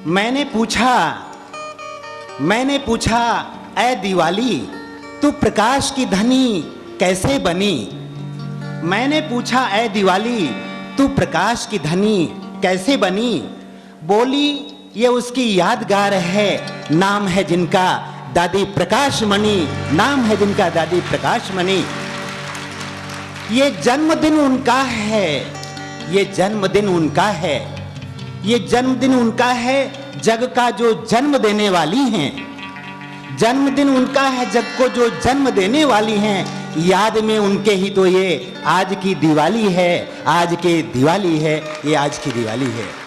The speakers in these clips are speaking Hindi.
मैंने पूछा ऐ दिवाली तू प्रकाश की धनी कैसे बनी। मैंने पूछा ऐ दिवाली तू प्रकाश की धनी कैसे बनी। बोली ये उसकी यादगार है, नाम है जिनका दादी प्रकाश मणि, नाम है जिनका दादी प्रकाश मणि। ये जन्मदिन उनका है, ये जन्मदिन उनका है, ये जन्मदिन उनका है, जग का जो जन्म देने वाली हैं। जन्मदिन उनका है, जग को जो जन्म देने वाली हैं। याद में उनके ही तो ये आज की दिवाली है, आज की दिवाली है, ये आज की दिवाली है।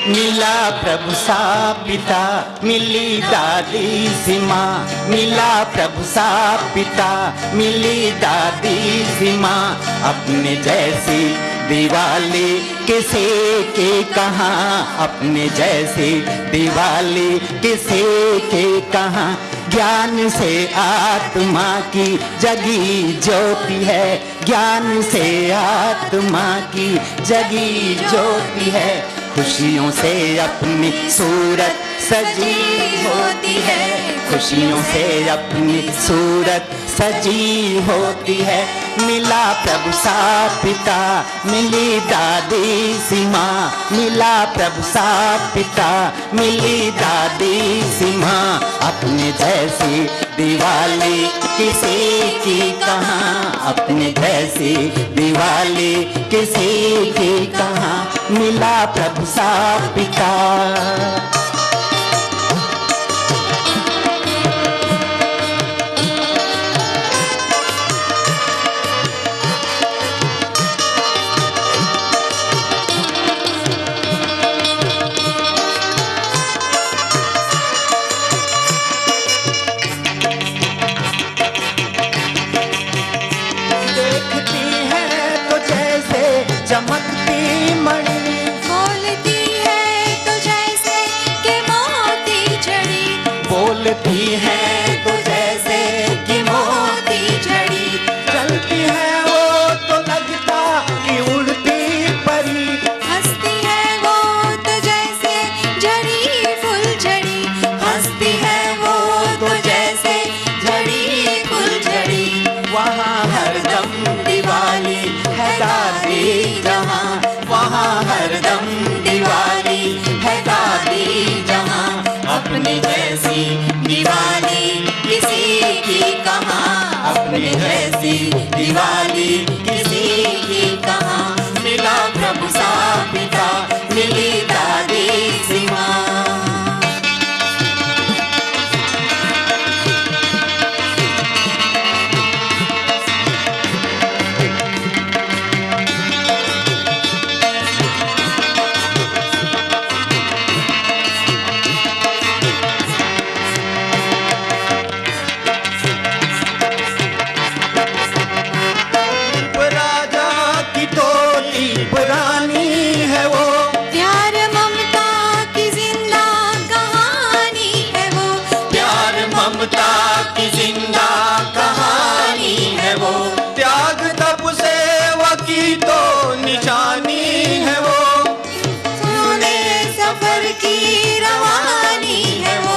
मिला प्रभु सा पिता, मिली दादी सी माँ। मिला प्रभु सा पिता, मिली दादी सी माँ। अपने जैसी दिवाली किसी की कहाँ, अपने जैसी दिवाली किसी की कहाँ। ज्ञान से आत्मा की जगी ज्योति है, ज्ञान से आत्मा की जगी ज्योति है। खुशियों से अपनी सूरत सजी होती है, खुशियों से अपनी सूरत सजी होती है। मिला प्रभु सा पिता, मिली दादी सी माँ। मिला प्रभु सा पिता, मिली दादी सी माँ। अपने जैसी दिवाली किसी की कहाँ, अपने जैसी दिवाली किसी की कहाँ। मिला प्रभु सा पिता। चमकती मणि, बोलती है तो जैसे कि मोती जड़ी, बोलती है तो जैसे कि मोती जड़ी। चलती है वो तो लगता कि उड़ती परी, हंसती है वो तो जैसे झड़ी फुलझड़ी, हंसती है वो तो जैसे झड़ी फुलझड़ी। वहाँ हरदम दिवाली है दादी जहाँ, वहाँ हरदम दिवाली है दादी जहाँ। अपने जैसी दिवाली किसी की कहाँ, अपने जैसी दिवाली किसी की कहाँ। मिला प्रभु सा पिता, मिली दादी सी माँ। पुरानी है वो, प्यार ममता की जिंदा कहानी है वो, प्यार ममता की जिंदा कहानी है वो। त्याग तप सेवा की तो निशानी है वो, सुने सफर की रवानी है वो,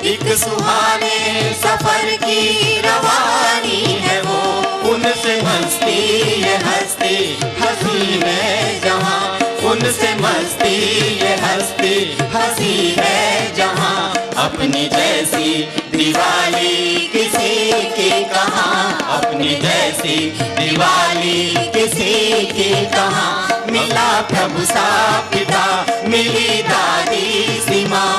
एक सुहाने सफर की रवानी है वो। उनसे मस्ती ये हस्ती हंसी है जहाँ, उनसे मस्ती ये हस्ती हंसी है जहाँ। अपनी जैसी दिवाली किसी की कहाँ, अपनी जैसी दिवाली किसी की कहाँ। मिला प्रभु सा पिता, मिली दादी सी माँ।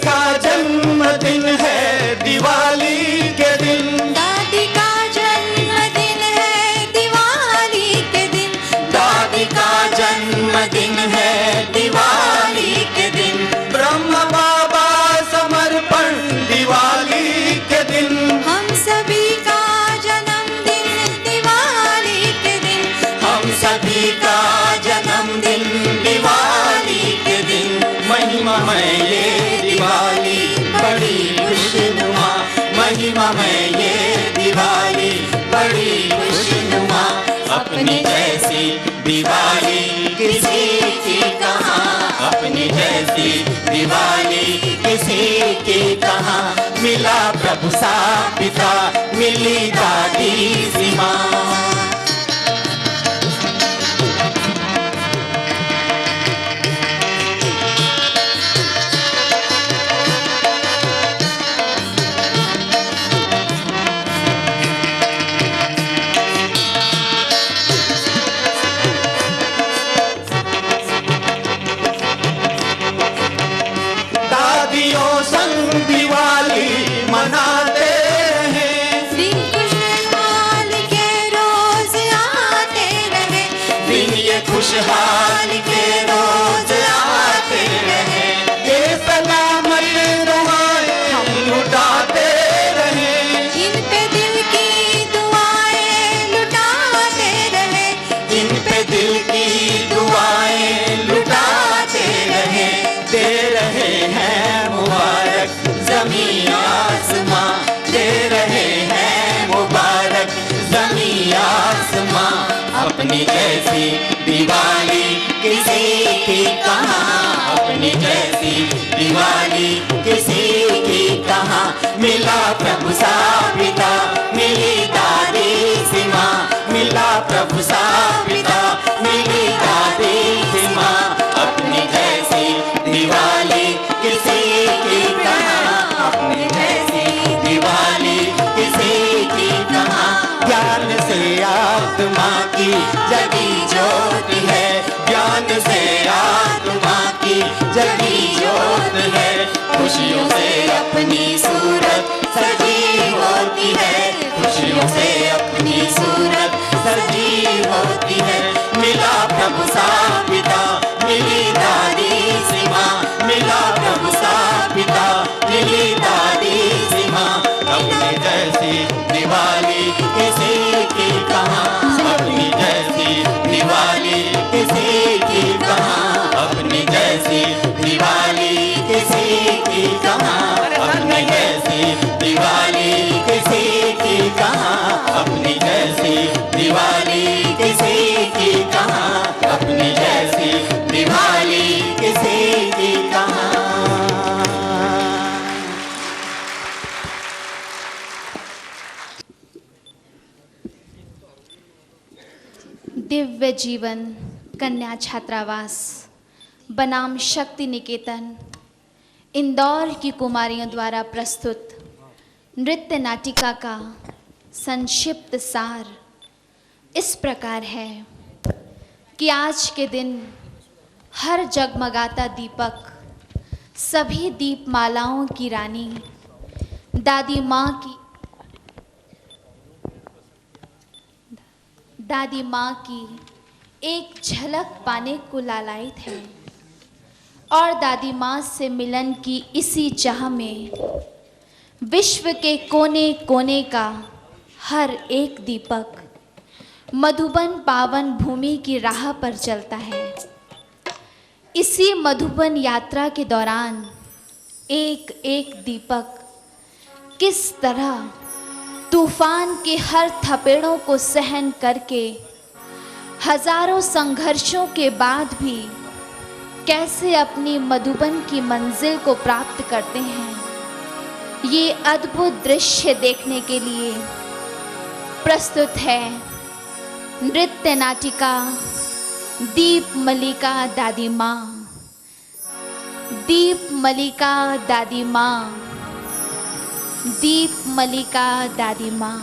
का जन्मदिन है दिवाली के दिन, दादी का जन्मदिन है दिवाली के दिन, दादी का जन्मदिन है दिवाली के दिन, ब्रह्म बाबा समर्पण दिवाली के दिन, हम सभी का जन्मदिन दिवाली के दिन, हम सभी का जन्मदिन दिवाली के दिन। महिमामय ये दिवाली बड़ी खुशनुमा, महिमामय ये दिवाली बड़ी खुशनुमा, अपनी जैसी दिवाली किसी की कहाँ, अपनी जैसी दिवाली किसी की कहाँ, मिला प्रभु सा पिता, मिली दादी सी माँ। दादियों संग दिवाली मनाते हैं, दिन खुशहाल के रोज आते रहे, दिन ये खुशहाल के रोज आते रहे, ये सलामत दुआएं हम लुटाते रहे, इन पे दिल की दुआएं लुटाते रहे, इन पे दिल की दुआएं लुटाते रहे, दे रहे हैं मुबारक ज़मीं आसमां, दे रहे हैं मुबारक ज़मीं आसमां, अपनी जैसी दिवाली किसी की कहाँ, अपनी जैसी दिवाली किसी की कहाँ, मिला प्रभु सा पिता, मिली दादी सी माँ, मिला प्रभु सा पिता, मिली दादी सी माँ, अपनी जैसी दिवाली किसी की कहाँ, अपनी जैसी दिवाली किसी की कहाँ, ज्ञान से आत्मा की जगी ज्योति है, ज्ञान से आत्मा की जगी ज्योत है, खुशियों से अपनी सूरत सजी होती है, खुशियों से अपनी सूरत सजी होती है, मिला प्रभु सा पिता, मिली दादी सी माँ, मिला प्रभु सा पिता, मिली दादी सी माँ, अपनी जैसी दिवाली किसी की कहाँ, अपनी जैसी दिवाली किसी की कहाँ, अपनी जैसी दिवाली किसी की कहाँ, अपनी जैसी दिवाली किसी की कहाँ, अपनी जैसी दिवाली किसी की कहाँ, अपनी जैसी दिवाली किसी की कहाँ। दिव्य जीवन कन्या छात्रावास बनाम शक्ति निकेतन इंदौर की कुमारियों द्वारा प्रस्तुत नृत्य नाटिका का संक्षिप्त सार इस प्रकार है कि आज के दिन हर जगमगाता दीपक, सभी दीपमालाओं की रानी दादी माँ की एक झलक पाने को लालायित है और दादी माँ से मिलन की इसी चाह में विश्व के कोने कोने का हर एक दीपक मधुबन पावन भूमि की राह पर चलता है। इसी मधुबन यात्रा के दौरान एक एक दीपक किस तरह तूफान के हर थपेड़ों को सहन करके हजारों संघर्षों के बाद भी कैसे अपनी मधुबन की मंजिल को प्राप्त करते हैं, ये अद्भुत दृश्य देखने के लिए प्रस्तुत है नृत्य नाटिका दीप मलिका दादी माँ। दीप मलिका दादी माँ, दीप मलिका दादी माँ।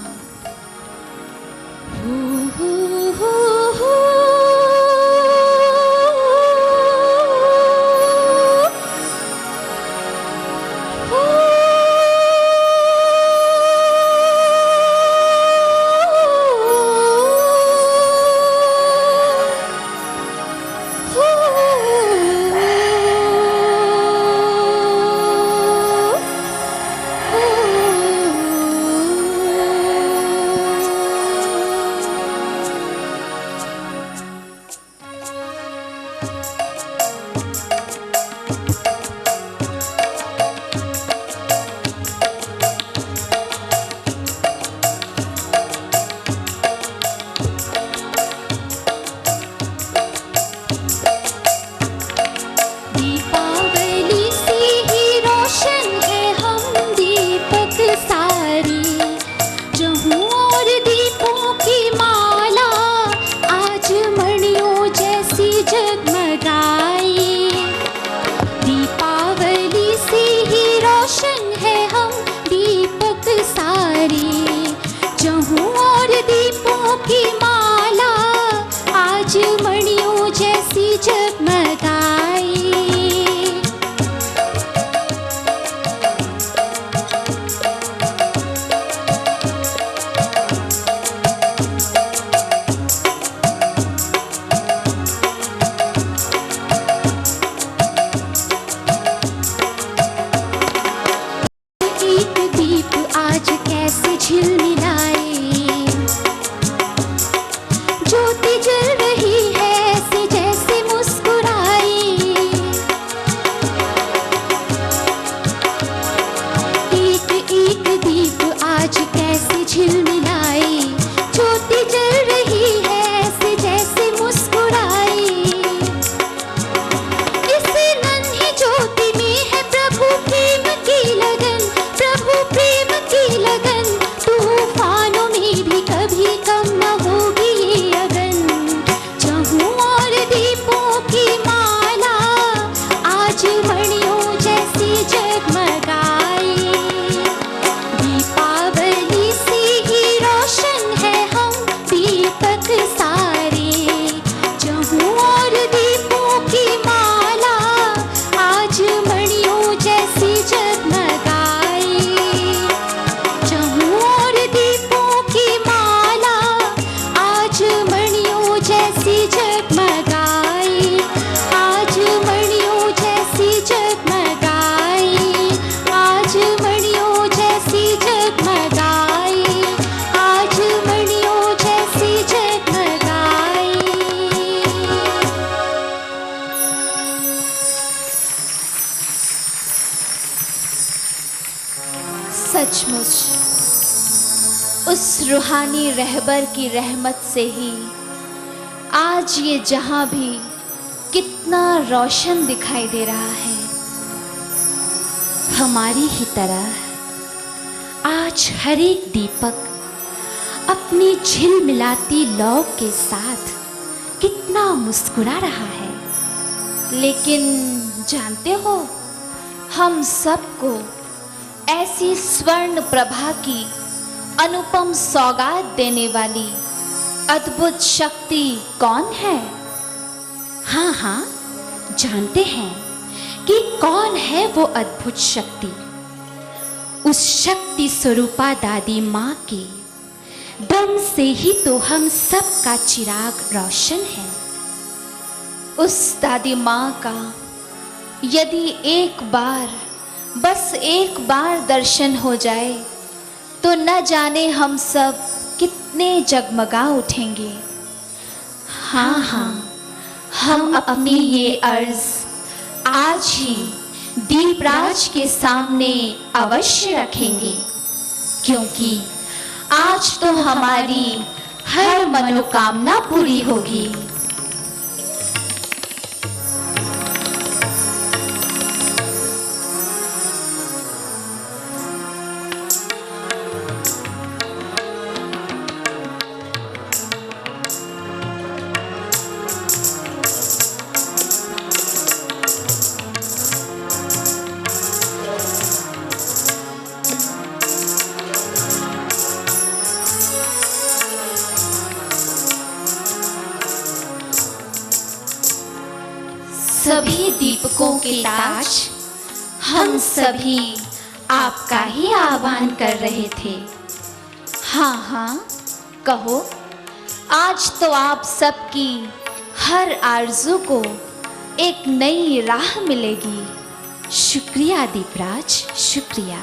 सचमुच उस रूहानी रहबर की रहमत से ही आज ये जहां भी कितना रोशन दिखाई दे रहा है। हमारी ही तरह आज हर एक दीपक अपनी झिलमिलाती लौ के साथ कितना मुस्कुरा रहा है। लेकिन जानते हो, हम सबको ऐसी स्वर्ण प्रभा की अनुपम सौगात देने वाली अद्भुत शक्ति कौन है? हाँ हाँ, जानते हैं कि कौन है वो अद्भुत शक्ति। उस शक्ति स्वरूपा दादी माँ के दम से ही तो हम सब का चिराग रोशन है। उस दादी माँ का यदि एक बार, बस एक बार दर्शन हो जाए तो न जाने हम सब कितने जगमगा उठेंगे। हाँ हाँ, हम अपनी ये अर्ज आज ही दीपराज के सामने अवश्य रखेंगे, क्योंकि आज तो हमारी हर मनोकामना पूरी होगी। सभी दीपकों के ताज हम सभी आपका ही आह्वान कर रहे थे। हाँ हाँ, कहो, आज तो आप सबकी हर आरज़ू को एक नई राह मिलेगी। शुक्रिया दीपराज, शुक्रिया।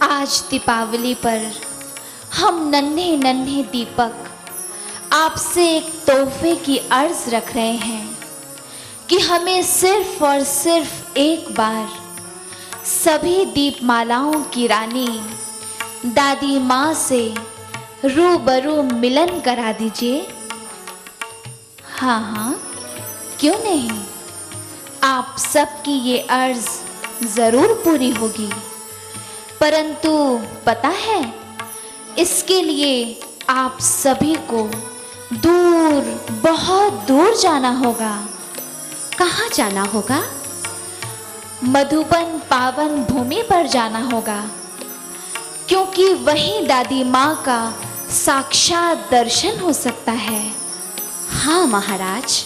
आज दीपावली पर हम नन्हे नन्हे दीपक आपसे एक तोहफे की अर्ज रख रहे हैं कि हमें सिर्फ और सिर्फ एक बार सभी दीपमालाओं की रानी दादी माँ से रूबरू मिलन करा दीजिए। हाँ हाँ, क्यों नहीं, आप सबकी ये अर्ज ज़रूर पूरी होगी। परंतु पता है, इसके लिए आप सभी को दूर, बहुत दूर जाना होगा। कहाँ जाना होगा? मधुबन पावन भूमि पर जाना होगा, क्योंकि वहीं दादी माँ का साक्षात दर्शन हो सकता है। हाँ महाराज,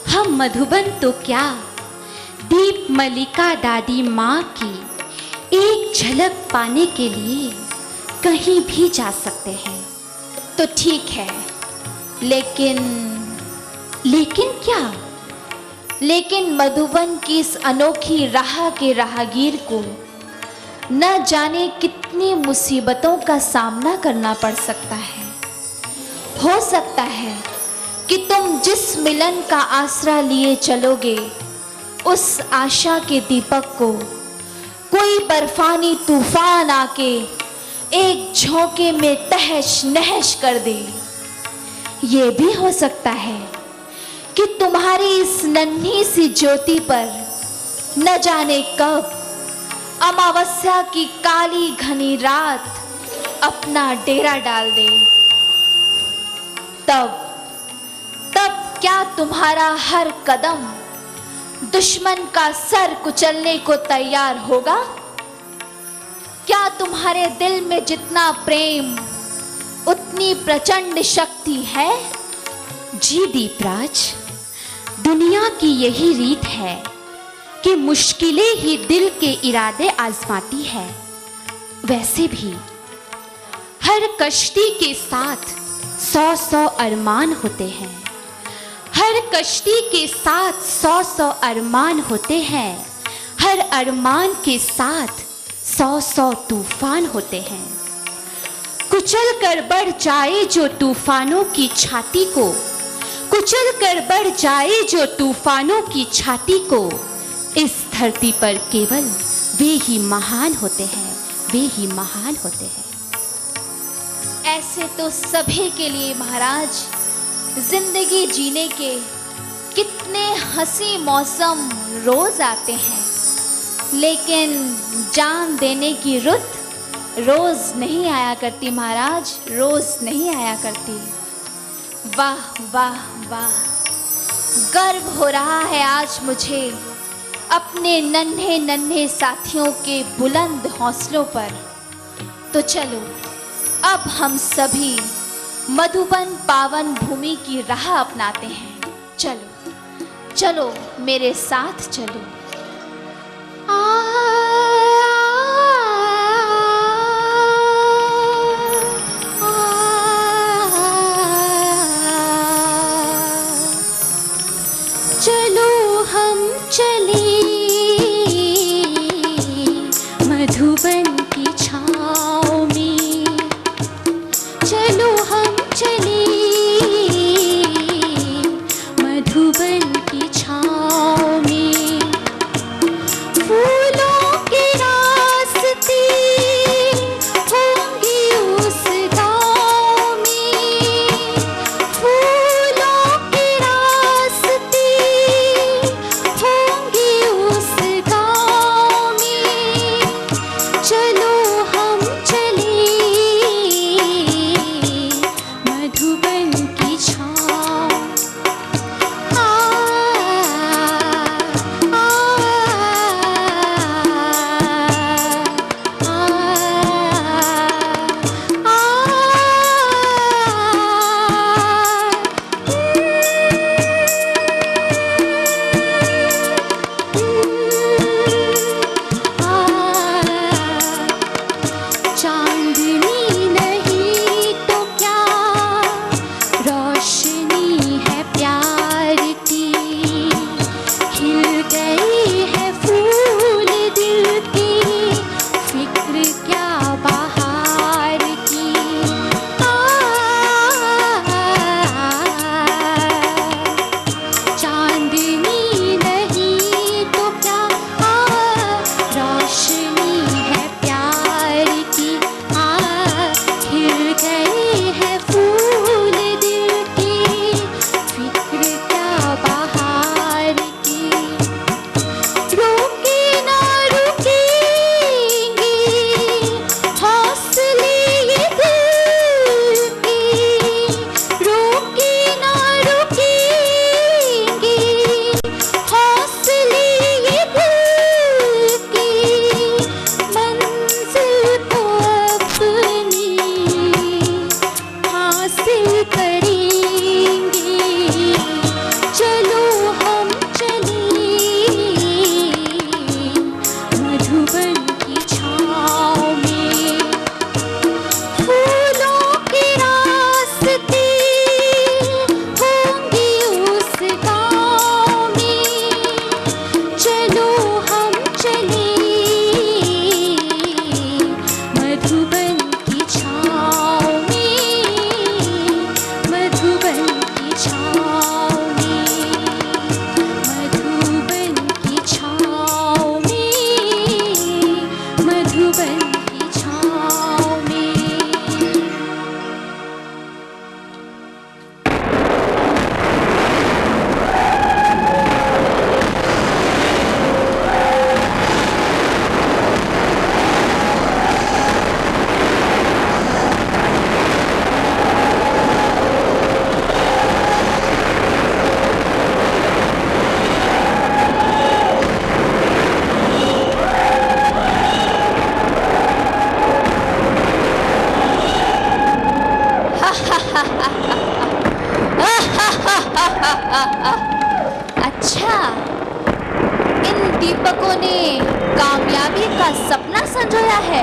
हम मधुबन तो क्या, दीप मलिका दादी माँ की एक झलक पाने के लिए कहीं भी जा सकते हैं। तो ठीक है, लेकिन क्या? लेकिन मधुबन की इस अनोखी राह के राहगीर को न जाने कितनी मुसीबतों का सामना करना पड़ सकता है। हो सकता है कि तुम जिस मिलन का आसरा लिए चलोगे, उस आशा के दीपक को कोई बर्फानी तूफान आके एक झोंके में तहस नहस कर दे। ये भी हो सकता है कि तुम्हारी इस नन्ही सी ज्योति पर न जाने कब अमावस्या की काली घनी रात अपना डेरा डाल दे। तब क्या तुम्हारा हर कदम दुश्मन का सर कुचलने को तैयार होगा? क्या तुम्हारे दिल में जितना प्रेम, उतनी प्रचंड शक्ति है? जी दीपराज, दुनिया की यही रीत है कि मुश्किलें ही दिल के इरादे आजमाती है। वैसे भी हर कश्ती के साथ 100 अरमान होते हैं। हर कश्ती के साथ 100 अरमान होते हैं। हर अरमान के साथ 100 तूफान होते हैं। कुचल कर बढ़ जाए जो तूफानों की छाती को, कुचल कर बढ़ जाए जो तूफानों की छाती को, इस धरती पर केवल वे ही महान होते हैं, वे ही महान होते हैं। ऐसे तो सभी के लिए महाराज जिंदगी जीने के कितने हंसी मौसम रोज आते हैं, लेकिन जान देने की रुत रोज नहीं आया करती महाराज, रोज नहीं आया करती। वाह वाह वाह, गर्व हो रहा है आज मुझे अपने नन्हे नन्हे साथियों के बुलंद हौसलों पर। तो चलो अब हम सभी मधुबन पावन भूमि की राह अपनाते हैं। चलो चलो मेरे साथ चलो। चलो हम चले मधुबन की छाँव में, चलो हम चले मधुबन की छाँव में। फूलों के रास्ते होंगे उस गाँव में, फूलों के रास्ते होंगे उस गाँव में। चलो हम चले मधुबन की छाँव। चांदनी नहीं तो क्या रोशनी है प्यार की, खिल गई है फूल दिल की, फिक्र क्या बहार की। चांदनी नहीं तो क्या रोशनी है प्यार की, खिल गई है फूल दिल की, फिक्र क्या बहार की। रोके ना रुकेंगे हौसले ये दिल के, रोके ना रुकेंगे हौसले ये दिल के, मंजिल को अपनी हासिल करेंगे। चलो हम चले मधुबन की छाँव में, फूलों के रास्ते होंगे उस गाँव में। चलो हम चले मधुबन की छाँव में, मधुबन की छाँव में, मधुबन की छाँव में, मधुबन की छाँव में। अच्छा, इन दीपकों ने कामयाबी का सपना संजोया है।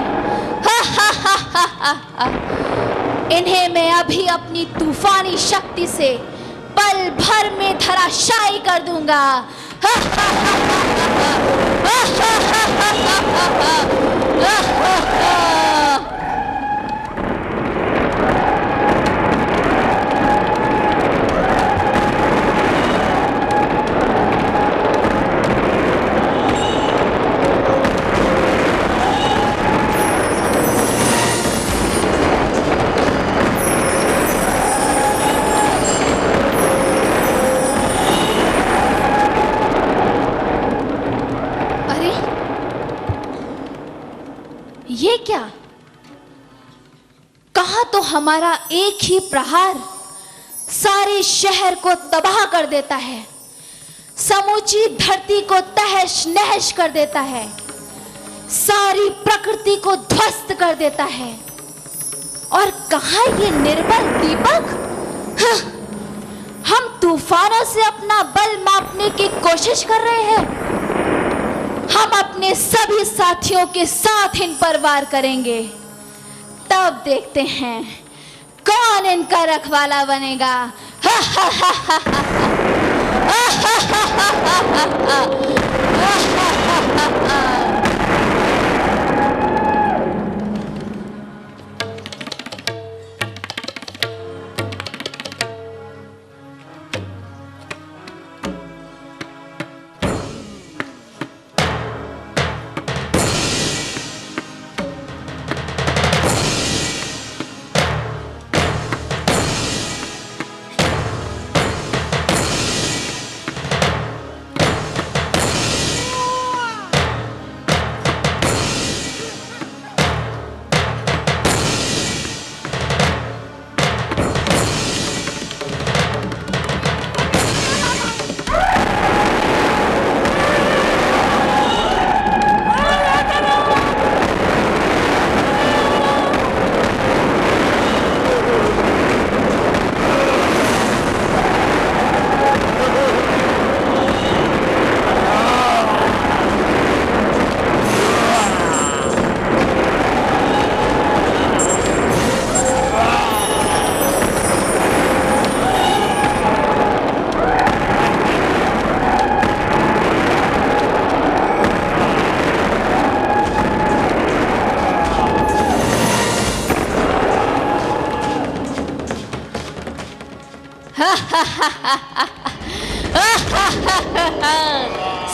इन्हें मैं अभी अपनी तूफानी शक्ति से पल भर में धराशायी कर दूंगा। हमारा एक ही प्रहार सारे शहर को तबाह कर देता है, समूची धरती को तहस नहस कर देता है, सारी प्रकृति को ध्वस्त कर देता है। और कहाँ ये निर्बल दीपक? हम तूफानों से अपना बल मापने की कोशिश कर रहे हैं। हम अपने सभी साथियों के साथ इन पर वार करेंगे, तब देखते हैं कौन इनका रखवाला बनेगा।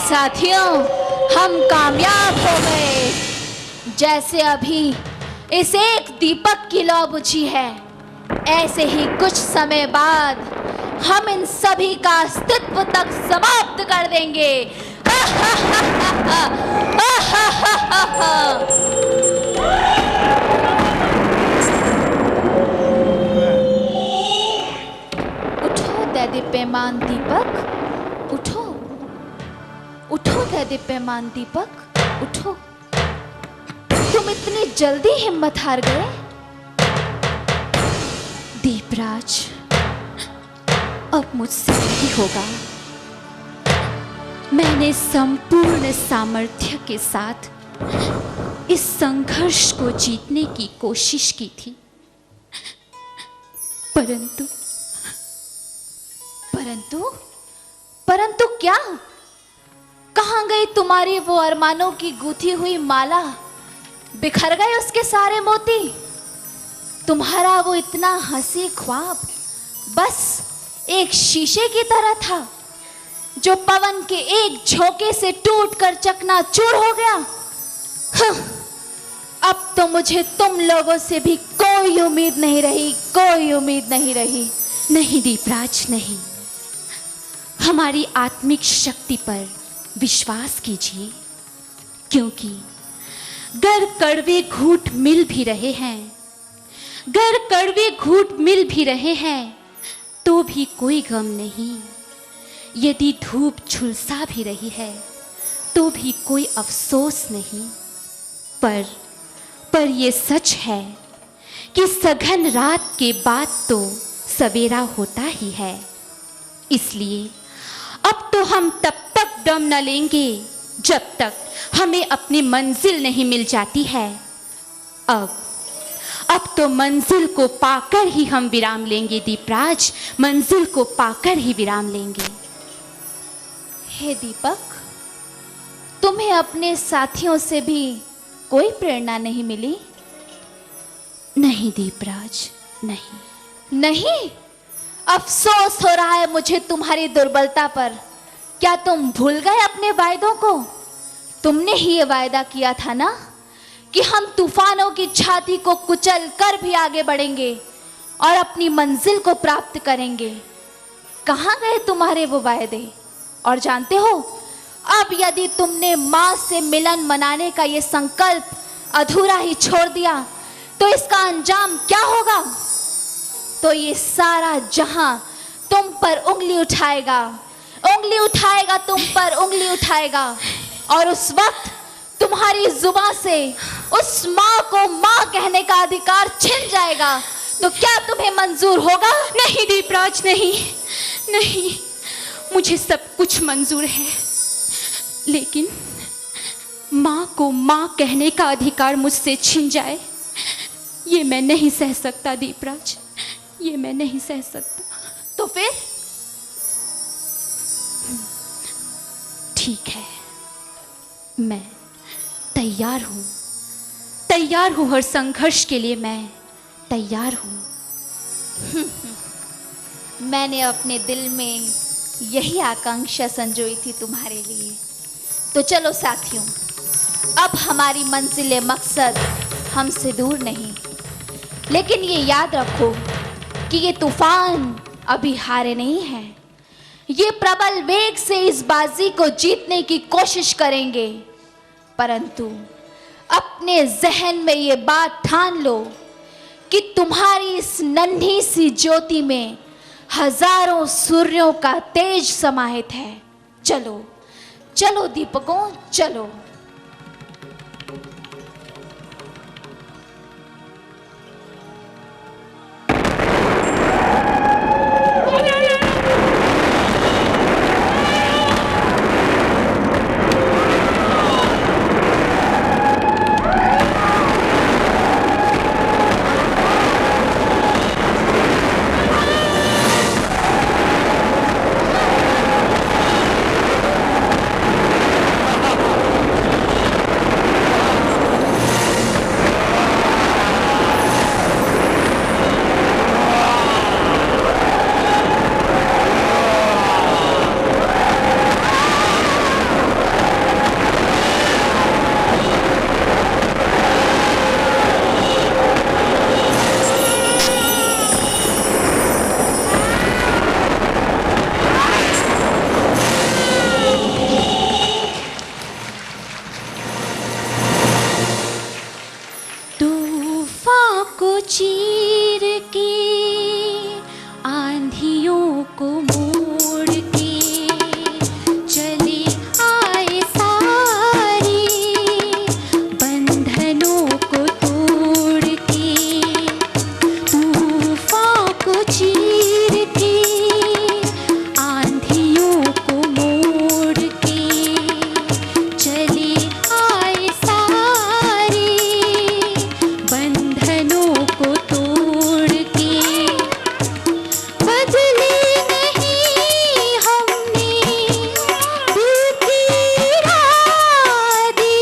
साथियों, हम कामयाब हो गए। जैसे अभी इस एक दीपक की लौ बुझी है, ऐसे ही कुछ समय बाद हम इन सभी का अस्तित्व तक समाप्त कर देंगे। उठो दैदीप्यमान दीपक, उठो उठो दैदीप्यमान दीपक, उठो। तुम इतनी जल्दी हिम्मत हार गए? दीपराज, अब मुझसे नहीं होगा। मैंने संपूर्ण सामर्थ्य के साथ इस संघर्ष को जीतने की कोशिश की थी, परंतु परंतु परंतु क्या? कहाँ गई तुम्हारी वो अरमानों की गूंथी हुई माला? बिखर गए उसके सारे मोती? तुम्हारा वो इतना हंसी ख्वाब बस एक शीशे की तरह था, जो पवन के एक झोंके से टूटकर चकनाचूर हो गया। अब तो मुझे तुम लोगों से भी कोई उम्मीद नहीं रही, कोई उम्मीद नहीं रही। नहीं दीपराज, नहीं। हमारी आत्मिक शक्ति पर विश्वास कीजिए, क्योंकि गर कड़वे घूंट मिल भी रहे हैं, गर कड़वे घूंट मिल भी रहे हैं, तो भी कोई गम नहीं। यदि धूप झुलसा भी रही है, तो भी कोई अफसोस नहीं। पर ये सच है कि सघन रात के बाद तो सवेरा होता ही है। इसलिए अब तो हम तब तक दम न लेंगे जब तक हमें अपनी मंजिल नहीं मिल जाती है। अब तो मंजिल को पाकर ही हम विराम लेंगे दीपराज, मंजिल को पाकर ही विराम लेंगे। हे दीपक, तुम्हें अपने साथियों से भी कोई प्रेरणा नहीं मिली? नहीं दीपराज, नहीं। नहीं? अफसोस हो रहा है मुझे तुम्हारी दुर्बलता पर। क्या तुम भूल गए अपने वायदों को? तुमने ही ये वायदा किया था ना कि हम तूफानों की छाती को कुचल कर भी आगे बढ़ेंगे और अपनी मंजिल को प्राप्त करेंगे। कहाँ गए तुम्हारे वो वायदे? और जानते हो, अब यदि तुमने माँ से मिलन मनाने का ये संकल्प अधूरा ही छोड़ दिया, तो इसका अंजाम क्या होगा? तो ये सारा जहां तुम पर उंगली उठाएगा, उंगली उठाएगा, तुम पर उंगली उठाएगा। और उस वक्त तुम्हारी जुबान से उस माँ को माँ कहने का अधिकार छिन जाएगा। तो क्या तुम्हें मंजूर होगा? नहीं दीपराज, नहीं नहीं, मुझे सब कुछ मंजूर है, लेकिन माँ को माँ कहने का अधिकार मुझसे छिन जाए, ये मैं नहीं सह सकता दीपराज, ये मैं नहीं सह सकता। तो फिर ठीक है, मैं तैयार हूँ, तैयार हूँ, हर संघर्ष के लिए मैं तैयार हूँ। मैंने अपने दिल में यही आकांक्षा संजोई थी तुम्हारे लिए। तो चलो साथियों, अब हमारी मंजिल मकसद हमसे दूर नहीं, लेकिन ये याद रखो कि ये तूफान अभी हारे नहीं हैं। ये प्रबल वेग से इस बाजी को जीतने की कोशिश करेंगे, परंतु अपने जहन में ये बात ठान लो कि तुम्हारी इस नन्ही सी ज्योति में हजारों सूर्यों का तेज समाहित है। चलो चलो दीपकों, चलो। चीर के आंधियों को मोड़ के चले आए सारे, बंधनों को तोड़ के तूफान को चीर के आंधियों को मोड़ के चले आए सारे, बंधनों को तोड़ के। बदले नहीं हमने दिल की इरादे,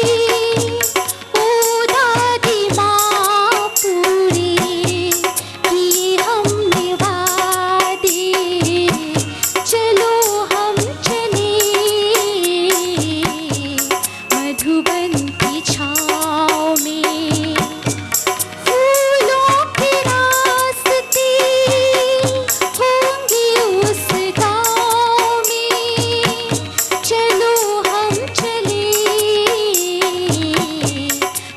उदादी माँ पूरे किए हमने वादे। चलो हम चले मधुबन की छाँव में, फूलों के रास्ते होंगे उस गाँव में। चलो हम चले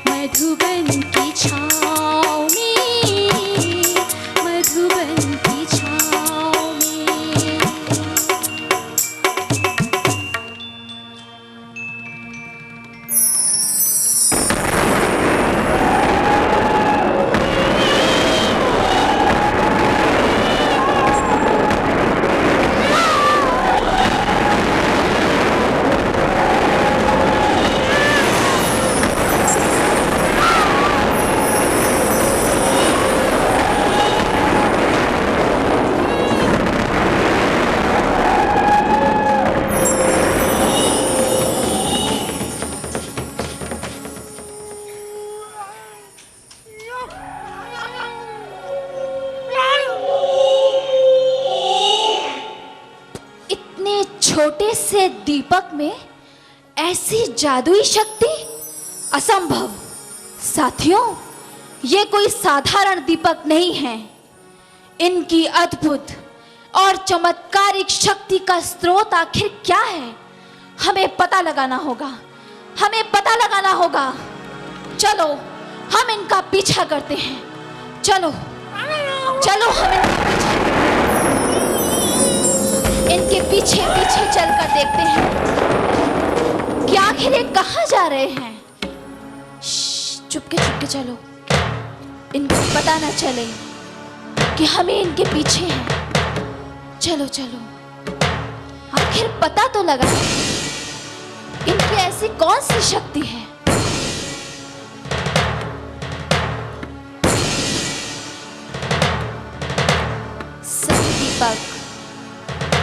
मधुबन की छाँव में, मधुबन की छाँव में। इतने छोटे से दीपक में ऐसी जादुई शक्ति, असंभव। साथियों, ये कोई साधारण दीपक नहीं है। इनकी अद्भुत और चमत्कारिक शक्ति का स्रोत आखिर क्या है, हमें पता लगाना होगा, हमें पता लगाना होगा। चलो हम इनका पीछा करते हैं, चलो। चलो हम इनके पीछे पीछे चलकर देखते हैं कि आखिर ये कहाँ जा रहे हैं। चुपके चलो, इनको पता ना चले कि हमें इनके पीछे हैं। चलो चलो, आखिर पता तो लगा इनकी ऐसी कौन सी शक्ति है। सभी दीपक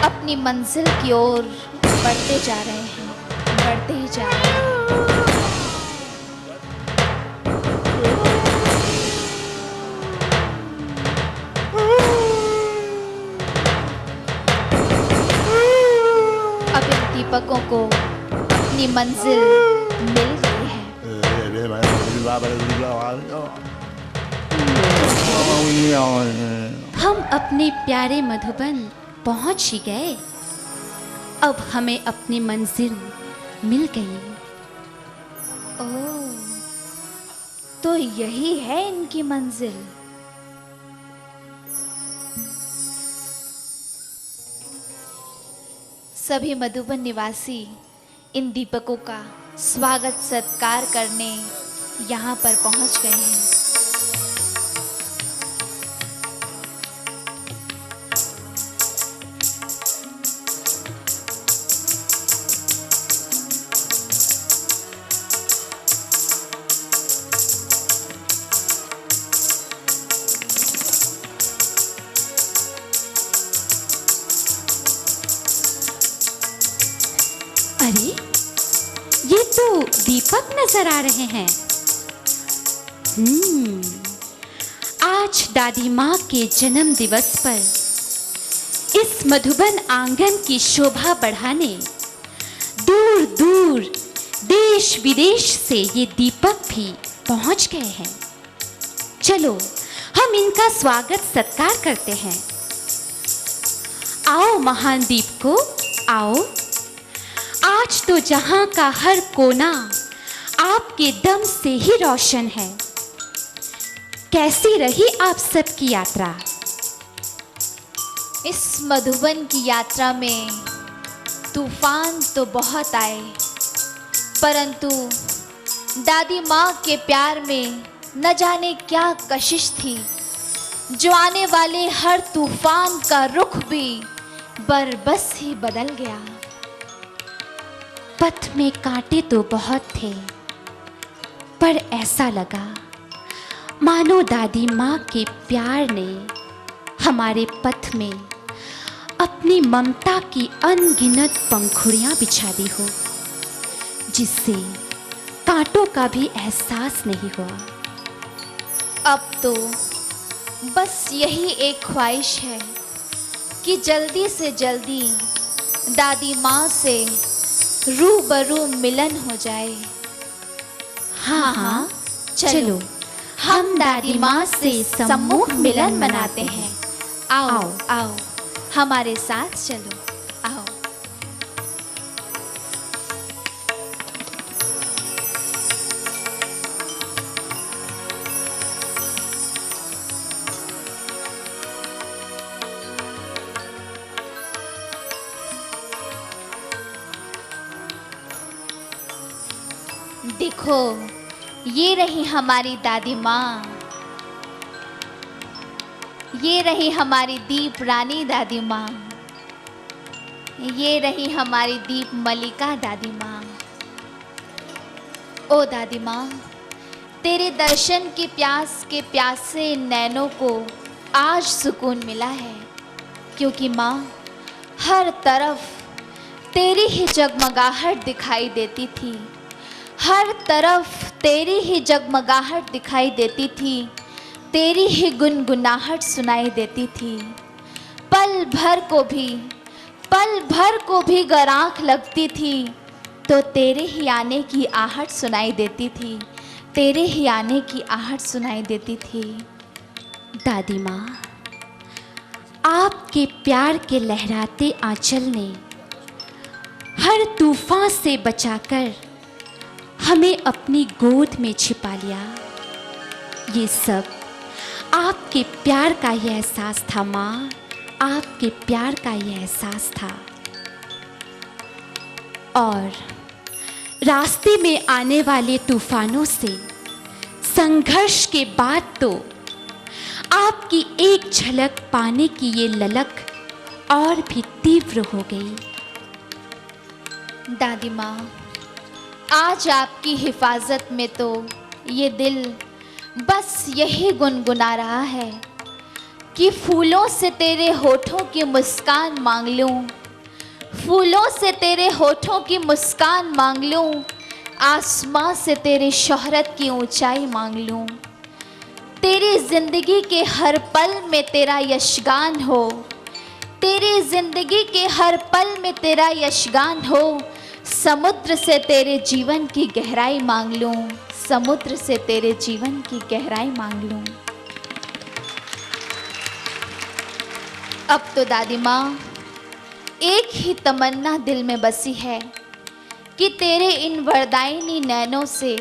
अपनी मंजिल की ओर बढ़ते जा रहे हैं, बढ़ते ही जा रहे हैं। अब इन दीपकों को अपनी मंजिल मिल गई है। हम अपने प्यारे मधुबन पहुंच ही गए। अब हमें अपनी मंजिल मिल गई। ओह, तो यही है इनकी मंजिल। सभी मधुबन निवासी इन दीपकों का स्वागत सत्कार करने यहाँ पर पहुँच गए हैं। अरे, ये तो दीपक नजर आ रहे हैं। आज दादी माँ के जन्म दिवस पर इस मधुबन आंगन की शोभा बढ़ाने दूर दूर देश विदेश से ये दीपक भी पहुंच गए हैं। चलो हम इनका स्वागत सत्कार करते हैं। आओ महान दीपकों, आओ। आज तो जहां का हर कोना आपके दम से ही रोशन है। कैसी रही आप सबकी यात्रा? इस मधुबन की यात्रा में तूफान तो बहुत आए, परंतु दादी माँ के प्यार में न जाने क्या कशिश थी, जो आने वाले हर तूफान का रुख भी बरबस ही बदल गया। पथ में कांटे तो बहुत थे, पर ऐसा लगा मानो दादी माँ के प्यार ने हमारे पथ में अपनी ममता की अनगिनत पंखुड़ियाँ बिछा दी हो, जिससे कांटों का भी एहसास नहीं हुआ। अब तो बस यही एक ख्वाहिश है कि जल्दी से जल्दी दादी माँ से रूबरू मिलन हो जाए। हाँ हाँ, चलो हम दादी माँ से सम्मुख मिलन मनाते हैं। आओ आओ। आओ, हमारे साथ चलो, आओ। देखो, ये रही हमारी दादी माँ, ये रही हमारी दीप रानी दादी माँ, ये रही हमारी दीप मलिका दादी माँ। ओ दादी माँ, तेरे दर्शन की प्यास के प्यासे नैनों को आज सुकून मिला है, क्योंकि माँ हर तरफ तेरी ही जगमगाहट दिखाई देती थी, हर तरफ तेरी ही जगमगाहट दिखाई देती थी, तेरी ही गुनगुनाहट सुनाई देती थी। पल भर को भी गर आँख लगती थी तो तेरे ही आने की आहट सुनाई देती थी, तेरे ही आने की आहट सुनाई देती थी। दादी माँ, आपके प्यार के लहराते आंचल ने हर तूफान से बचाकर हमें अपनी गोद में छिपा लिया। ये सब आपके प्यार का ये एहसास था माँ, आपके प्यार का ये एहसास था। और रास्ते में आने वाले तूफानों से संघर्ष के बाद तो आपकी एक झलक पाने की ये ललक और भी तीव्र हो गई। दादी माँ, आज आपकी हिफाजत में तो ये दिल बस यही गुनगुना रहा है कि फूलों से तेरे होठों की मुस्कान मांग लूं, फूलों से तेरे होठों की मुस्कान मांग लूं, आसमां से तेरे शोहरत की ऊंचाई मांग लूं। तेरी जिंदगी के हर पल में तेरा यशगान हो, तेरी जिंदगी के हर पल में तेरा यशगान हो। समुद्र से तेरे जीवन की गहराई मांग लूं, समुद्र से तेरे जीवन की गहराई मांग लूं। अब तो दादी माँ एक ही तमन्ना दिल में बसी है कि तेरे इन वरदायिनी नैनों से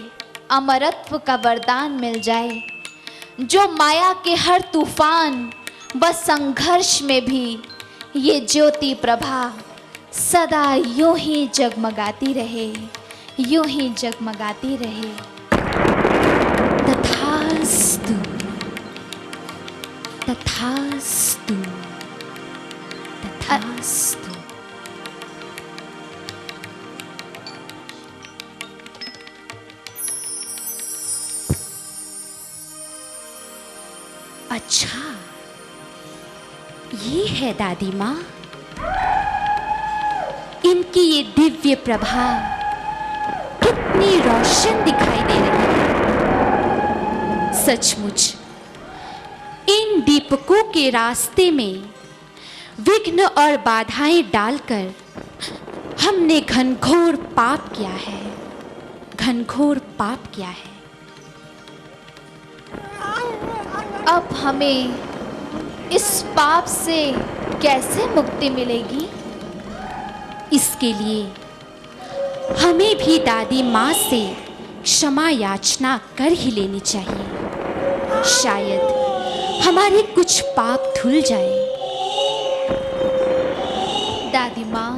अमरत्व का वरदान मिल जाए, जो माया के हर तूफान व संघर्ष में भी ये ज्योति प्रभा सदा यूं ही जगमगाती रहे, यूं ही जगमगाती रहे। तथास्तु, तथास्तु, तथास्तु। अच्छा, ये है दादी माँ, इनकी ये दिव्य प्रभा कितनी रोशन दिखाई दे रही है। सचमुच इन दीपकों के रास्ते में विघ्न और बाधाएं डालकर हमने घनघोर पाप किया है, घनघोर पाप किया है। अब हमें इस पाप से कैसे मुक्ति मिलेगी? इसके लिए हमें भी दादी माँ से क्षमा याचना कर ही लेनी चाहिए, शायद हमारे कुछ पाप धुल जाए। दादी माँ,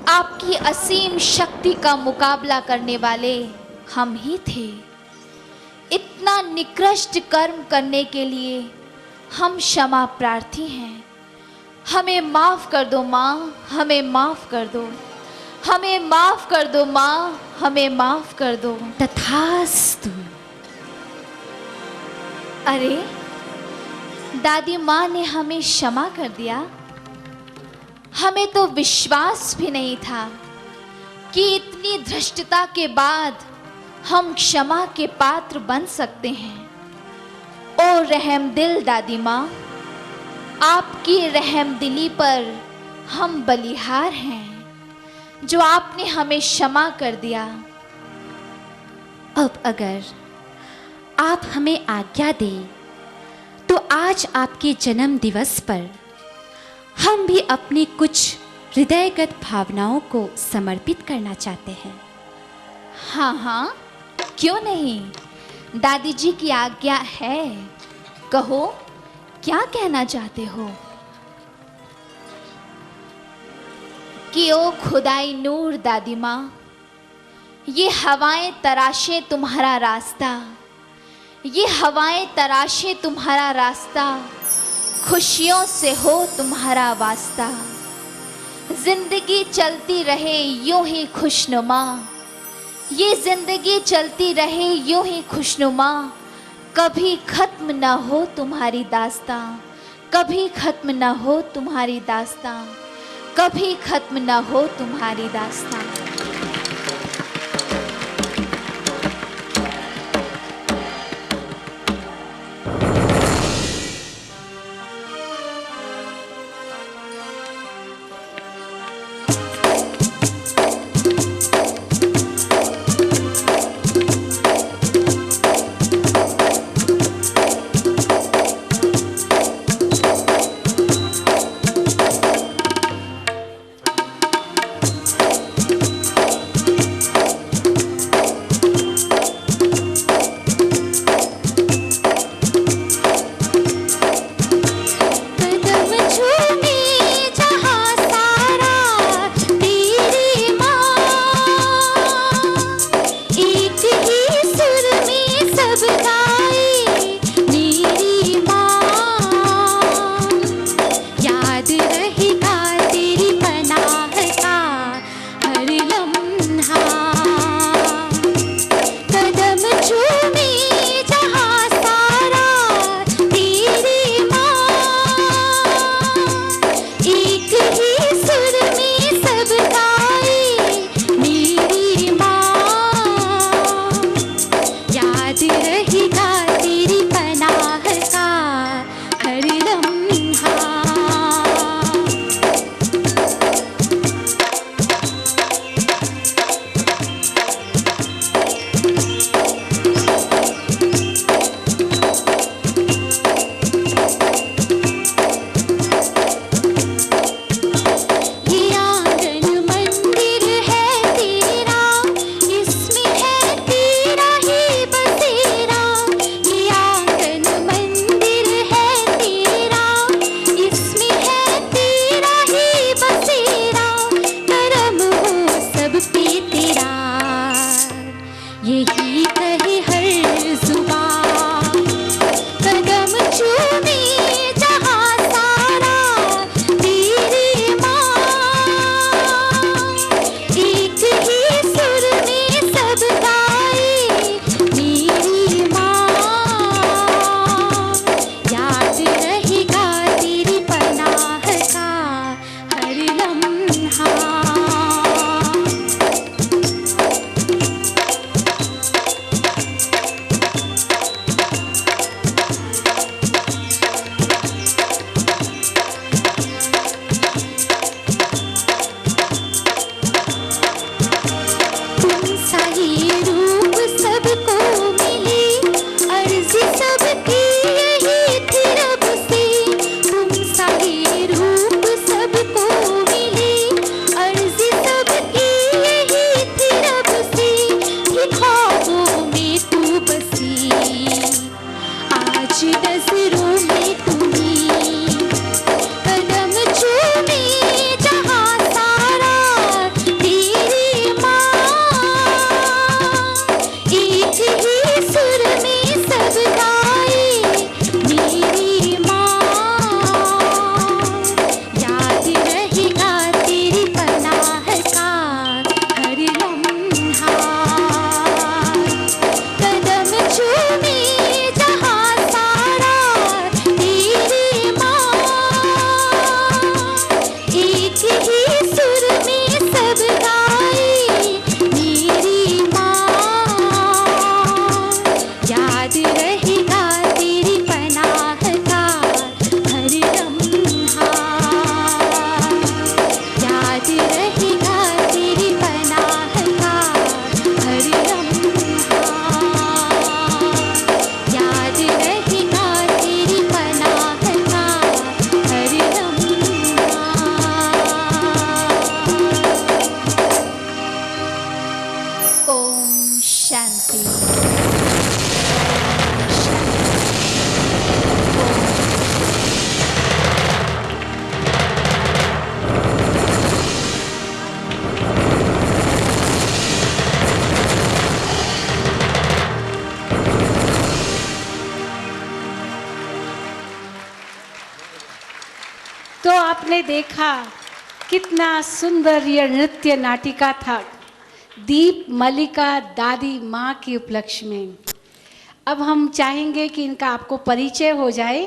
आपकी असीम शक्ति का मुकाबला करने वाले हम ही थे। इतना निकृष्ट कर्म करने के लिए हम क्षमा प्रार्थी हैं। हमें माफ कर दो माँ, हमें माफ कर दो, हमें माफ कर दो माँ, हमें माफ कर दो। तथास्तु। अरे, दादी माँ ने हमें क्षमा कर दिया। हमें तो विश्वास भी नहीं था कि इतनी धृष्टता के बाद हम क्षमा के पात्र बन सकते हैं। ओ रहमदिल दादी माँ, आपकी रहमदिली पर हम बलिहार हैं, जो आपने हमें क्षमा कर दिया। अब अगर आप हमें आज्ञा दें तो आज आपके जन्म दिवस पर हम भी अपनी कुछ हृदयगत भावनाओं को समर्पित करना चाहते हैं। हाँ हाँ, क्यों नहीं, दादी जी की आज्ञा है। कहो, क्या कहना चाहते हो? कि ओ खुदाई नूर दादी माँ, ये हवाएं तराशे तुम्हारा रास्ता, ये हवाएं तराशे तुम्हारा रास्ता, खुशियों से हो तुम्हारा वास्ता। जिंदगी चलती रहे यूं ही खुशनुमा, ये जिंदगी चलती रहे यूं ही खुशनुमा। कभी खत्म न हो तुम्हारी दास्तां, कभी खत्म न हो तुम्हारी दास्तां, कभी खत्म न हो तुम्हारी दास्तां। आपने देखा कितना सुंदर यह नृत्य नाटिका था दीप मल्लिका दादी माँ के उपलक्ष्य में। अब हम चाहेंगे कि इनका आपको परिचय हो जाए।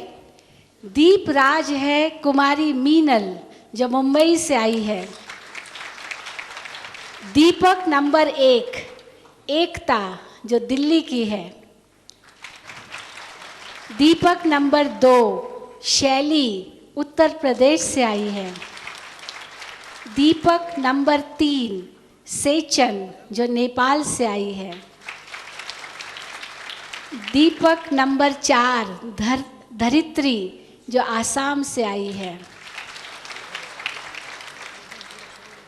दीप राज है कुमारी मीनल जो मुंबई से आई है। दीपक नंबर 1 एकता जो दिल्ली की है। दीपक नंबर 2 शैली उत्तर प्रदेश से आई है। दीपक नंबर 3 सेचन जो नेपाल से आई है। दीपक नंबर 4 धरित्री जो आसाम से आई है।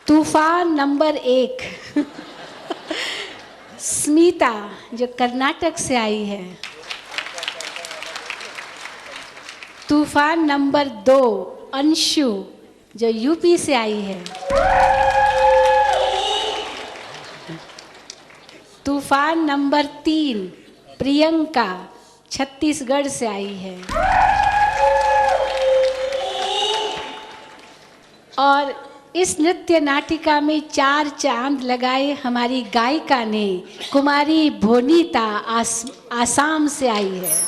तूफान नंबर 1 स्मिता जो कर्नाटक से आई है। तूफान नंबर 2 अंशु जो यूपी से आई है। तूफान नंबर 3 प्रियंका छत्तीसगढ़ से आई है। और इस नृत्य नाटिका में 4 चांद लगाए हमारी गायिका ने कुमारी भोनीता आसाम से आई है।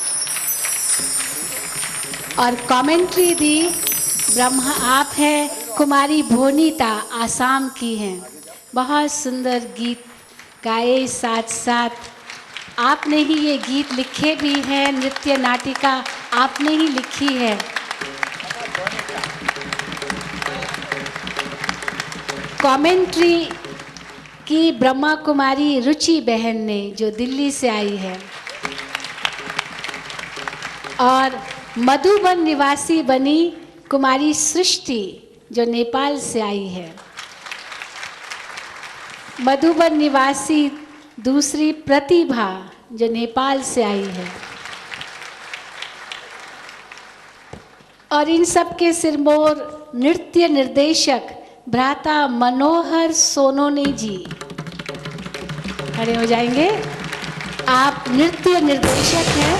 और कमेंट्री दी ब्रह्मा आप हैं, कुमारी भोनीता आसाम की हैं। बहुत सुंदर गीत गाए, साथ साथ आपने ही ये गीत लिखे भी हैं। नृत्य नाटिका आपने ही लिखी है। कमेंट्री की ब्रह्मा कुमारी रुचि बहन ने जो दिल्ली से आई है। और मधुबन निवासी बनी कुमारी सृष्टि जो नेपाल से आई है। मधुबन निवासी दूसरी प्रतिभा जो नेपाल से आई है। और इन सब के सिरमौर नृत्य निर्देशक भ्राता मनोहर सोनोने जी खड़े हो जाएंगे। आप नृत्य निर्देशक हैं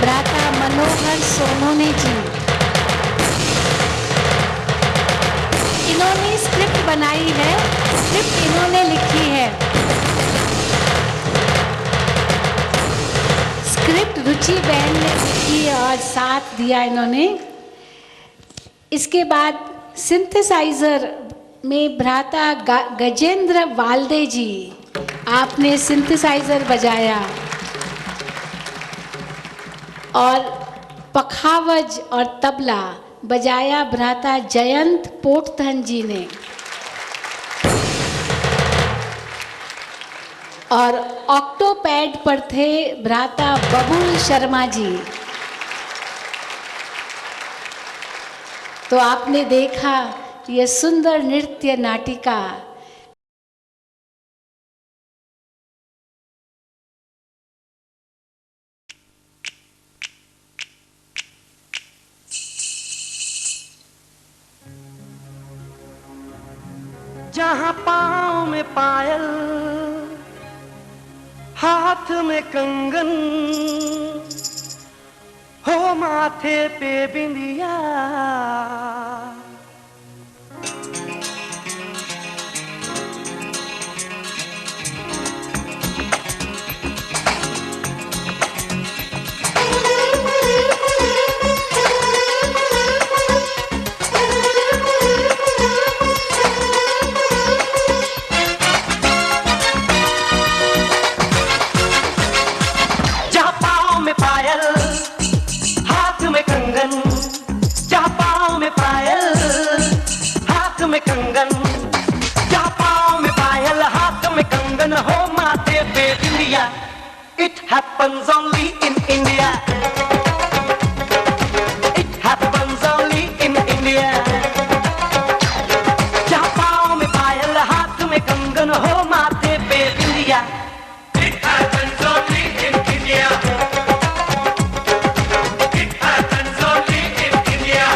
भ्राता मनोहर सोनोने जी। इन्होंने स्क्रिप्ट बनाई है, स्क्रिप्ट इन्होंने लिखी है। स्क्रिप्ट रुचि बहन ने लिखी और साथ दिया इन्होंने। इसके बाद सिंथेसाइजर में भ्राता गजेंद्र वाल्दे जी आपने सिंथेसाइजर बजाया। और पखावज और तबला बजाया भ्राता जयंत पोटथन जी ने। और ऑक्टोपैड पर थे भ्राता बबुल शर्मा जी। तो आपने देखा ये सुंदर नृत्य नाटिका। जहाँ पाँव में पायल, हाथ में कंगन, हो माथे पे बिंदिया, कंगन, जा पाँव में पायल, हाथ में कंगन, हो माथे पे बिंदिया। It happens only in India. It happens only in India. जा पाँव में पायल, हाथ में कंगन, हो माथे पे बिंदिया। It happens only in India. It happens only in India.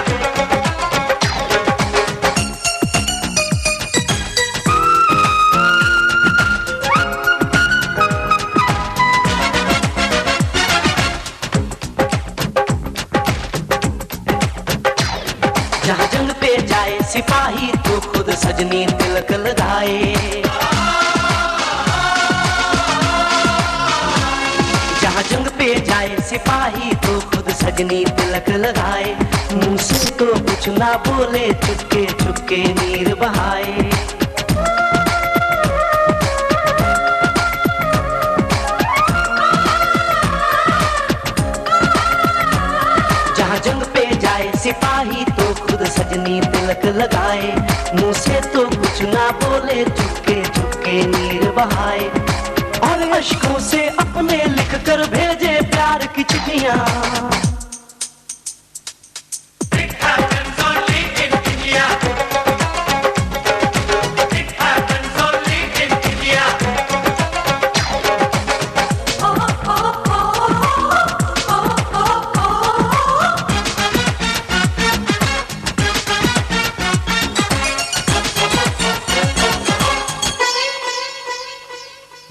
तिलक लगाए। जहाँ जंग पे जाए सिपाही तो खुद सजनी तिलक लगाए। मुंह से तो कुछ ना बोले, चुपके चुपके नीर बहाए। जहाँ जंग पे जाए सिपाही तो खुद सजनी तिलक लगाए। मुंह से तो कुछ ना बोले, चुपके चुपके नीर बहाए। और अश्कों से अपने लिख कर भेजे प्यार की चिट्ठियां।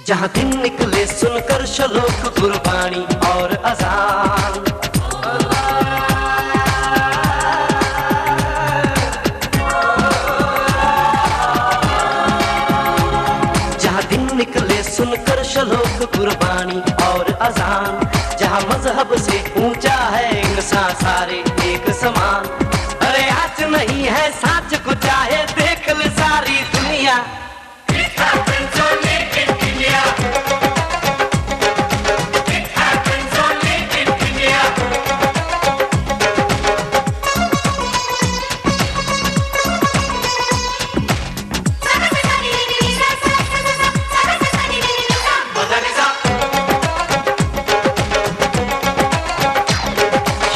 जहाँ दिन निकले सुनकर श्लोक गुरबाणी और अजान। जहाँ दिन निकले सुनकर श्लोक गुरबाणी और अजान। जहाँ मजहब से ऊंचा है इंसान सारे एक समान। अरे आज नहीं है साच को चाहे देख ले सारी दुनिया।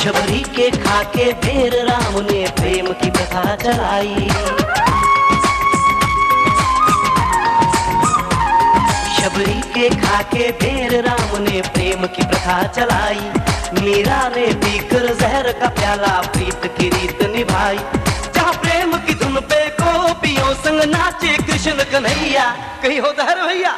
शबरी के खाके ढेर राम ने प्रेम की प्रथा चलाई। शबरी के खाके ढेर राम ने प्रेम की प्रथा चलाई। मीरा ने पीकर जहर का प्याला प्रीत की रीत निभाई। जहाँ प्रेम की धुन पे गोपियों संग नाचे कृष्ण कन्हैया। कहीं हो दहर भैया।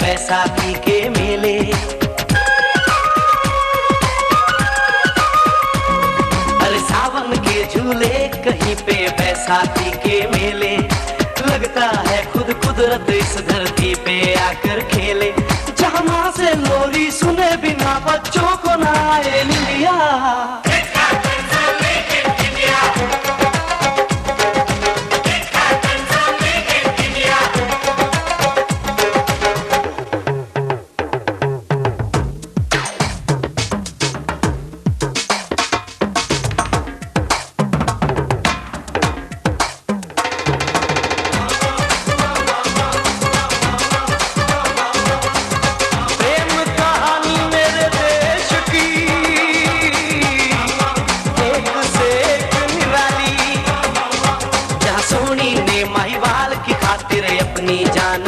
बैसाखी के मेले। अरे सावन के झूले कहीं पे बैसाखी के मेले। लगता है खुद कुदरत इस धरती पे आकर खेले। जहाँ माँ से लोरी सुने बिना बच्चों को ना आए निंदिया।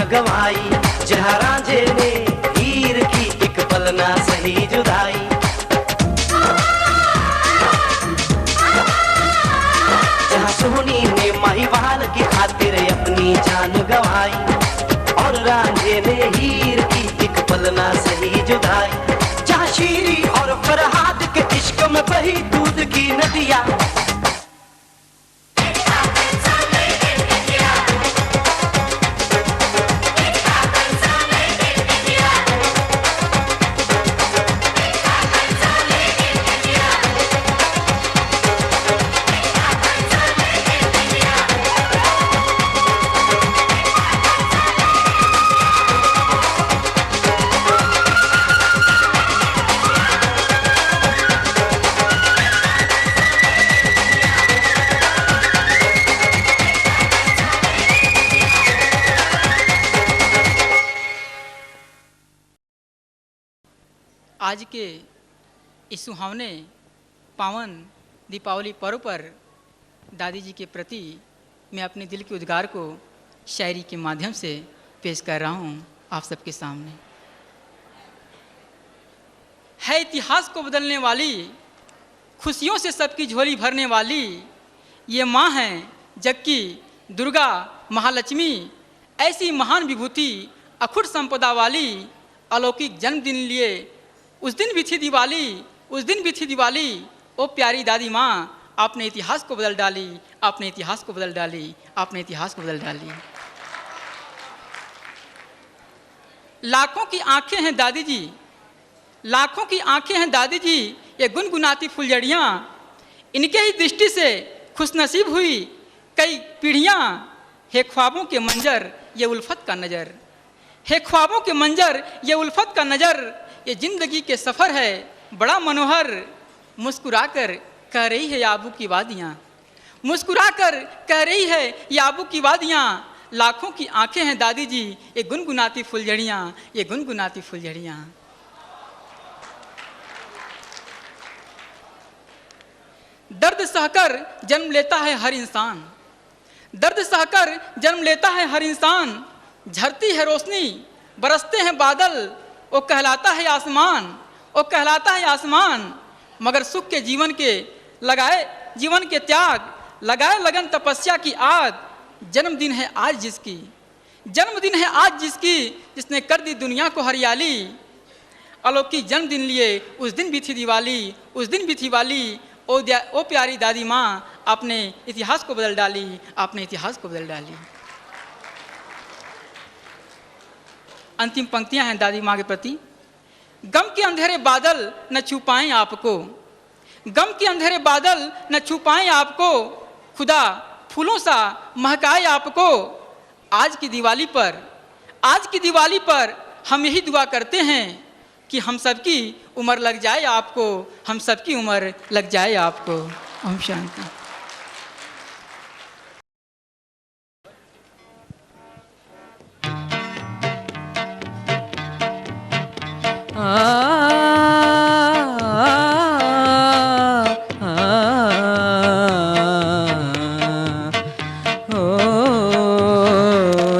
गवाई जहाँ रांझे ने हीर की एक पल ना सही जुदाई। जहाँ सोनी ने महिवाल की खातिर अपनी जान गवाई। और रांझे ने हीर की एक पल ना सही जुदाई। जहाँ शीरी और फरहाद के इश्क में बही दूध की नदियाँ। आज के इस सुहावने पावन दीपावली पर्व पर दादी जी के प्रति मैं अपने दिल के उद्गार को शायरी के माध्यम से पेश कर रहा हूँ आप सबके सामने। है इतिहास को बदलने वाली, खुशियों से सबकी झोली भरने वाली। ये माँ हैं जग की दुर्गा महालक्ष्मी, ऐसी महान विभूति अखुट संपदा वाली। अलौकिक जन्मदिन लिए उस दिन भी थी दिवाली, उस दिन भी थी दिवाली। ओ प्यारी दादी माँ, आपने इतिहास को बदल डाली, आपने इतिहास को बदल डाली, आपने इतिहास को बदल डाली। लाखों की आंखें हैं दादी जी, लाखों की आंखें हैं दादी जी, ये गुनगुनाती फुलझड़ियाँ। इनके ही दृष्टि से खुशनसीब हुई कई पीढ़ियाँ। हे ख्वाबों के मंजर ये उल्फत का नज़र, हे ख्वाबों के मंजर ये उल्फत का नज़र। ये ज़िंदगी के सफ़र है बड़ा मनोहर। मुस्कुराकर कह रही है याबू की वादियाँ, मुस्कुराकर कह रही है याबू की वादियाँ। लाखों की आंखें हैं दादी जी, ये गुनगुनाती फुलझड़ियाँ, ये गुनगुनाती फुलझड़ियाँ। दर्द सहकर जन्म लेता है हर इंसान, दर्द सहकर जन्म लेता है हर इंसान। झरती है रोशनी, बरसते हैं बादल, वो कहलाता है आसमान, वो कहलाता है आसमान। मगर सुख के जीवन के लगाए जीवन के त्याग, लगाए लगन तपस्या की आग। जन्मदिन है आज जिसकी, जन्मदिन है आज जिसकी, जिसने कर दी दुनिया को हरियाली। अलौकिक जन्मदिन लिए उस दिन भी थी दिवाली, उस दिन भी थी वाली। ओ प्यारी दादी माँ, आपने इतिहास को बदल डाली, आपने इतिहास को बदल डाली। अंतिम पंक्तियां हैं दादी माँ के प्रति। गम के अंधेरे बादल न छू पाएं आपको, गम के अंधेरे बादल न छू पाएं आपको। खुदा फूलों सा महकाए आपको। आज की दिवाली पर, आज की दिवाली पर हम यही दुआ करते हैं कि हम सबकी उम्र लग जाए आपको, हम सबकी उम्र लग जाए आपको। ओम शांति।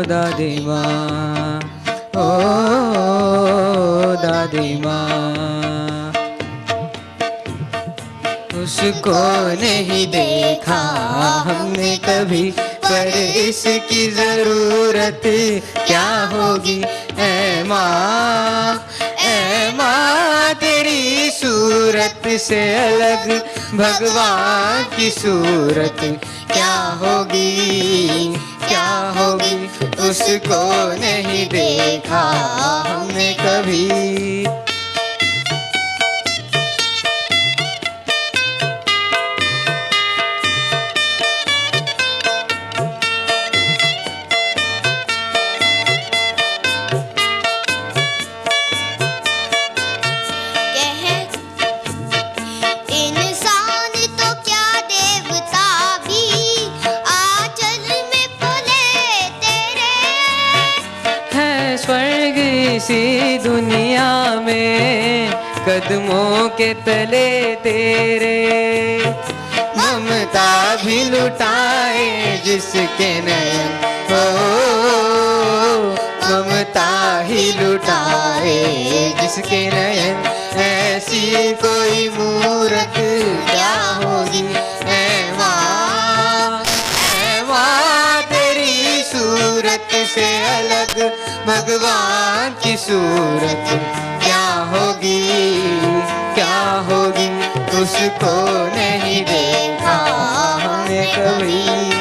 दादी माँ, ओ दादी माँ, उसको नहीं देखा हमने कभी, पर इसकी जरूरत क्या होगी। ऐ माँ, ऐ माँ, तेरी सूरत से अलग भगवान की सूरत क्या होगी, क्या होगी। उसको नहीं देखा हमने कभी। इसी दुनिया में कदमों के तले तेरे, ममता भी लुटाए जिसके नयन, हो ममता ही लुटाए जिसके नयन। ऐसी कोई मूरत क्या होगी। ऐ माँ, ऐ माँ, तेरी सूरत से अलग भगवान की सूरत क्या होगी, क्या होगी। उसको नहीं देखा हमने कभी।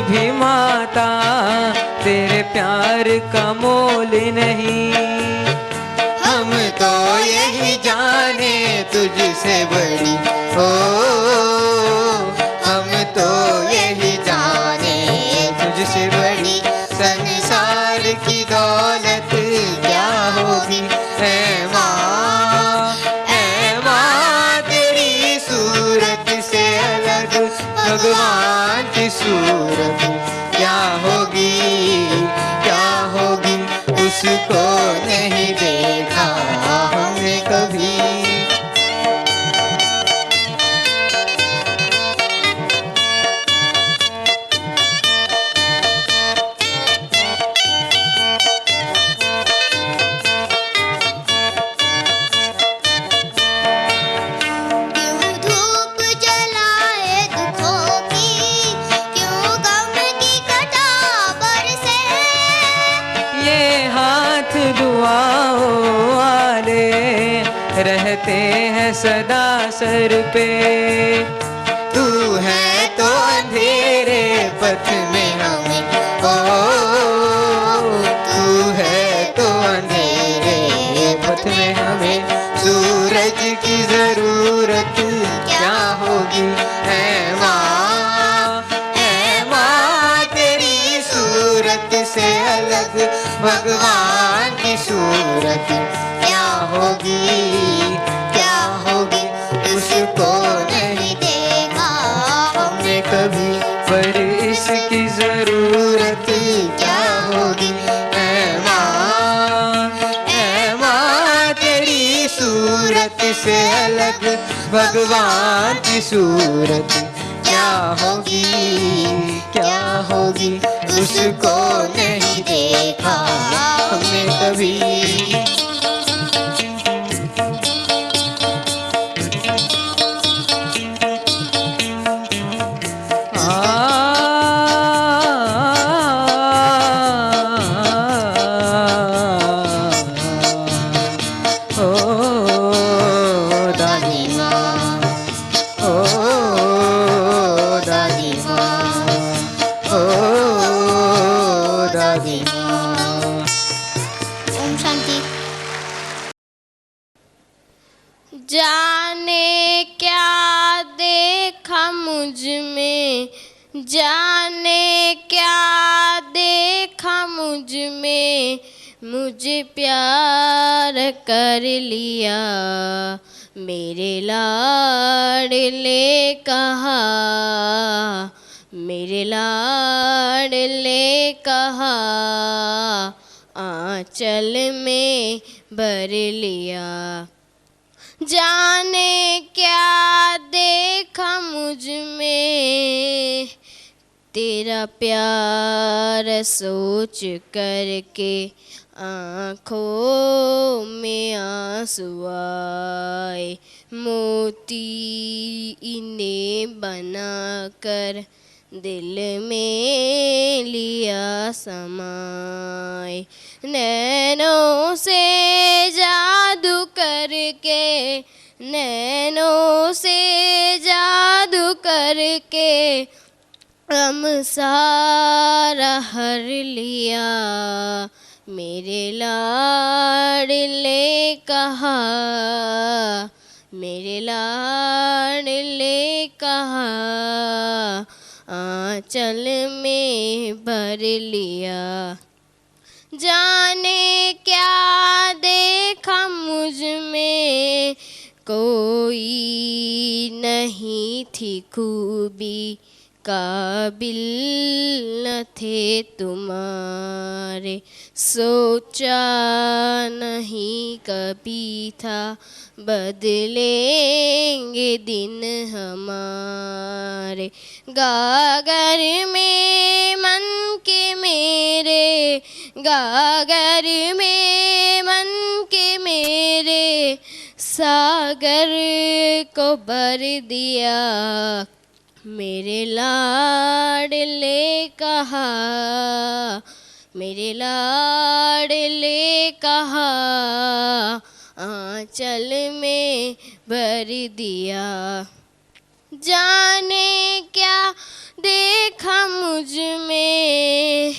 भी माता तेरे प्यार का मोल नहीं। हम तो यही जाने तुझसे बड़ी, हो हम तो यही जाने तुझसे बड़ी। संसार की दौलत क्या होगी। ऐ माँ, ऐ माँ, तेरी सूरत से सदा सर पे। तू है तो अंधेरे पथ में हमें, ओ तू है तो अंधेरे पथ में हमें सूरज की जरूरत क्या होगी। ऐ माँ तेरी सूरत से अलग भगवान की सूरत क्या होगी, क्या होगी। उसको नहीं देखा हमने कभी, पर इसकी जरूरत क्या होगी। ऐ माँ तेरी सूरत से अलग भगवान की सूरत क्या होगी, क्या होगी। उसको नहीं देखा हमने कभी। जाने क्या देखा मुझ में, जाने क्या देखा मुझ में, मुझे प्यार कर लिया मेरे लाडले कहा, मेरे लाडले कहा, आंचल में भर लिया। जाने क्या देखा मुझ में, तेरा प्यार सोच करके आँखों में आंसू आए, मोती इन्हें बनाकर दिल में लिया समाए। नैनों से जादू करके, नैनों से जादू करके गम सारा हर लिया मेरे लाडले कहा, मेरे लाडले कहा, आंचल में भर लिया। जाने क्या देखा मुझ में, कोई नहीं थी खूबी, काबिल न थे तुम्हारे, सोचा नहीं कभी था बदलेंगे दिन हमारे। गागर में मन के मेरे, गागर में मन के मेरे, सागर को भर दिया मेरे लाडले कहा, मेरे लाडले कहा, आंचल में भर दिया। जाने क्या देखा मुझ में,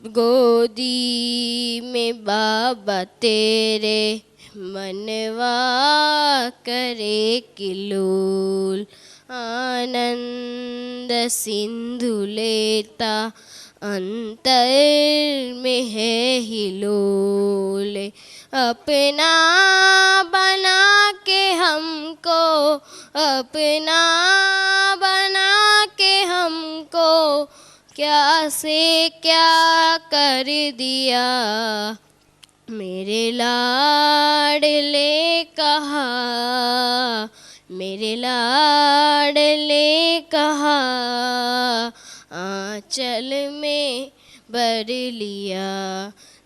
गोदी में बाबा तेरे, मनवा करे किलोल, आनंद सिंधु लेता अंतर में है हिलोल। अपना बना के हमको, अपना बना के हमको, क्या से क्या कर दिया मेरे लाडले कहा, मेरे लाडले कहा, आंचल में भर लिया।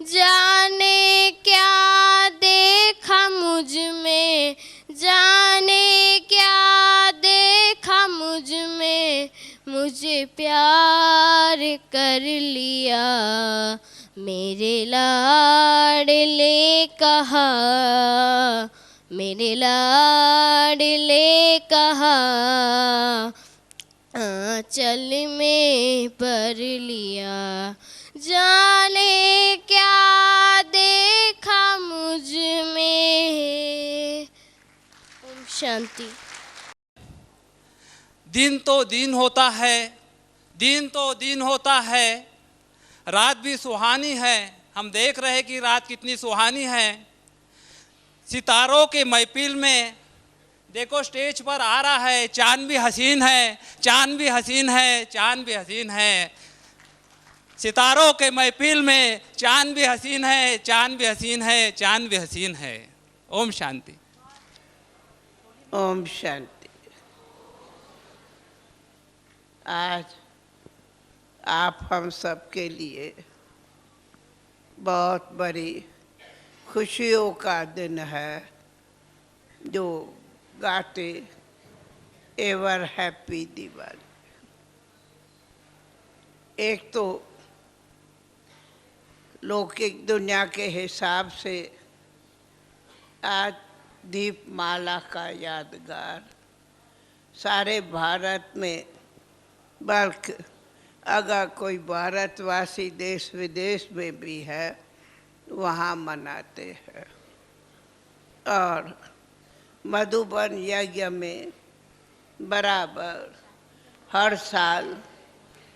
जाने क्या देखा मुझ में, जाने क्या देखा मुझ में, मुझे प्यार कर लिया मेरे लाडले कहा, मेरे लाडले कहा आंचल में पर लिया, जाने क्या देखा मुझ में। ओम शांति। दिन तो दिन होता है, दिन तो दिन होता है, रात भी सुहानी है। हम देख रहे हैं कि रात कितनी सुहानी है। सितारों के महफिल में देखो स्टेज पर आ रहा है, चांद भी हसीन है, चांद भी हसीन है, चांद भी हसीन है। सितारों के महफिल में चांद भी हसीन है, चांद भी हसीन है, चांद भी हसीन है। ओम शांति। ओम शांति। आज आप हम सब के लिए बहुत बड़ी खुशियों का दिन है, जो गाते एवर हैप्पी दिवाली। एक तो लौकिक दुनिया के हिसाब से आज दीपमाला का यादगार सारे भारत में, बल्कि अगर कोई भारतवासी देश विदेश में भी है वहाँ मनाते हैं। और मधुबन यज्ञ में बराबर हर साल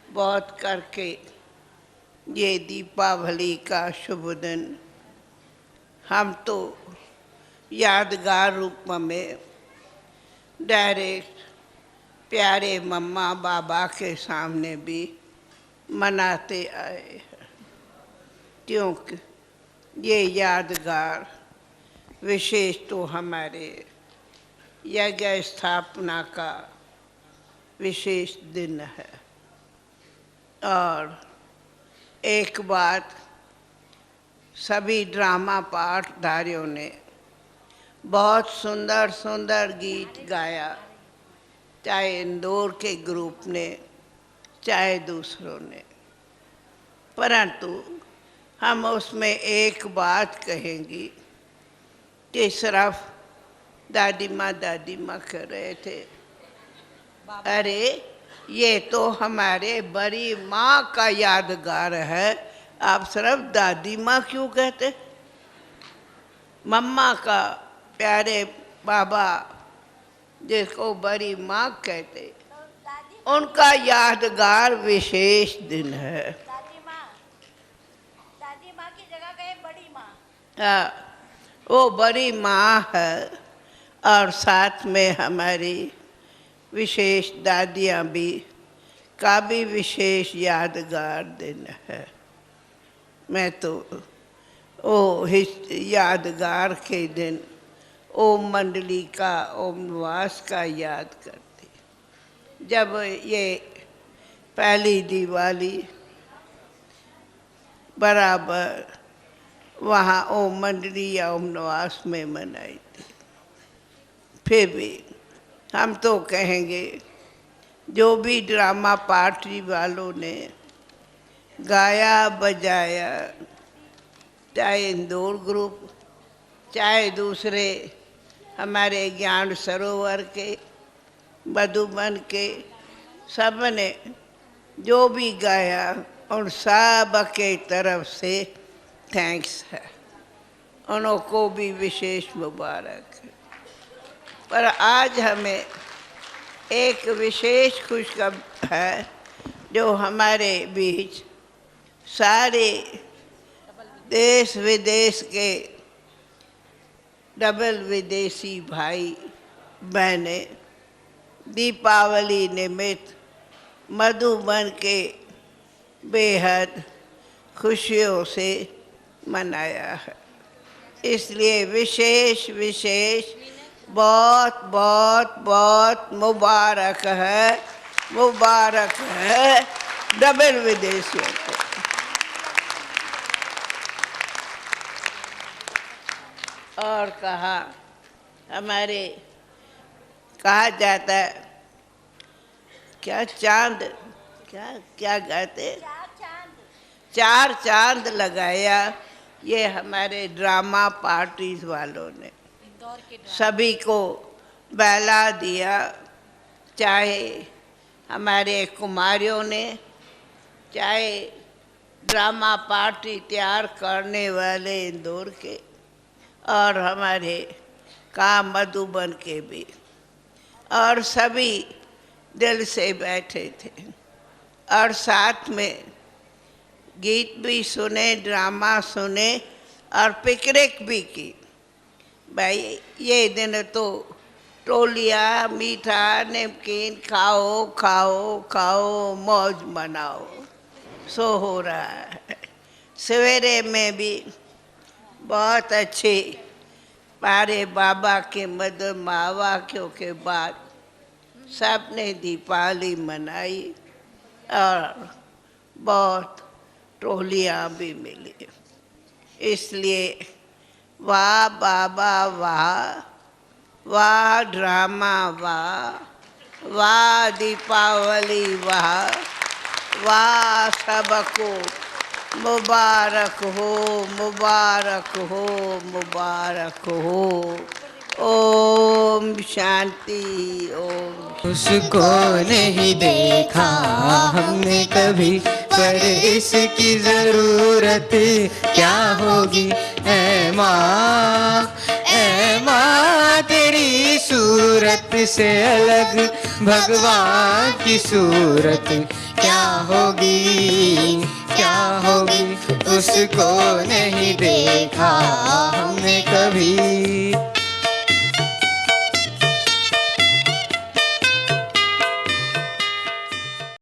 बहुत करके ये दीपावली का शुभ दिन हम तो यादगार रूप में डायरेक्ट प्यारे मम्मा बाबा के सामने भी मनाते आए हैं, क्योंकि ये यादगार विशेष तो हमारे यज्ञ स्थापना का विशेष दिन है। और एक बात, सभी ड्रामा पाठधारियों ने बहुत सुंदर सुंदर गीत गाया, चाहे इंदौर के ग्रुप ने चाहे दूसरों ने, परंतु हम उसमें एक बात कहेंगी कि सिर्फ दादी माँ कर रहे थे, अरे ये तो हमारे बड़ी माँ का यादगार है, आप सिर्फ दादी माँ क्यों कहते? मम्मा का, प्यारे बाबा जिसको बड़ी माँ कहते, उनका यादगार विशेष दिन है। दादी माँ की जगह कहे बड़ी माँ। हाँ, वो बड़ी माँ है, और साथ में हमारी विशेष दादियाँ भी का भी विशेष यादगार दिन है। मैं तो ओ यादगार के दिन ओम मंडली का, ओम निवास का याद करती। जब ये पहली दिवाली बराबर वहाँ ओम मंडली या ओम निवास में मनाई थी। फिर भी हम तो कहेंगे जो भी ड्रामा पार्टी वालों ने गाया बजाया, चाहे इंदौर ग्रुप चाहे दूसरे हमारे ज्ञान सरोवर के, मधुबन के, सब ने जो भी गाया उन सब के तरफ से थैंक्स है, उनको भी विशेष मुबारक है। पर आज हमें एक विशेष खुशखबरी है, जो हमारे बीच सारे देश विदेश के डबल विदेशी भाई बहने दीपावली निमित्त मधुबन के बेहद खुशियों से मनाया है। इसलिए विशेष विशेष बहुत बहुत बहुत मुबारक है, मुबारक है डबल विदेशियों को। और कहा हमारे कहा जाता है क्या चांद, क्या क्या कहते, चार चांद लगाया ये हमारे ड्रामा पार्टीज वालों ने। सभी को बहला दिया, चाहे हमारे कुमारियों ने, चाहे ड्रामा पार्टी तैयार करने वाले इंदौर के, और हमारे मधुबन के भी, और सभी दिल से बैठे थे और साथ में गीत भी सुने, ड्रामा सुने और पिकनिक भी की। भाई ये दिन तो टोलियाँ, मीठा, नमकीन खाओ खाओ खाओ, मौज मनाओ, सो हो रहा है। सवेरे में भी बहुत अच्छे पारे बाबा के मधुर महावाक्यों के बाद सबने दीपावली मनाई और बहुत टोलियाँ भी मिली। इसलिए वाह बाबा वाह, वाह ड्रामा वाह, वाह दीपावली वाह, वाह सबको मुबारक हो, मुबारक हो, मुबारक हो। ओम शांति, ओम। उसको नहीं देखा हमने कभी, पर इसकी जरूरत क्या होगी। ऐ माँ तेरी सूरत से अलग भगवान की सूरत क्या होगी, क्या होगी। उसको नहीं देखा हमने कभी।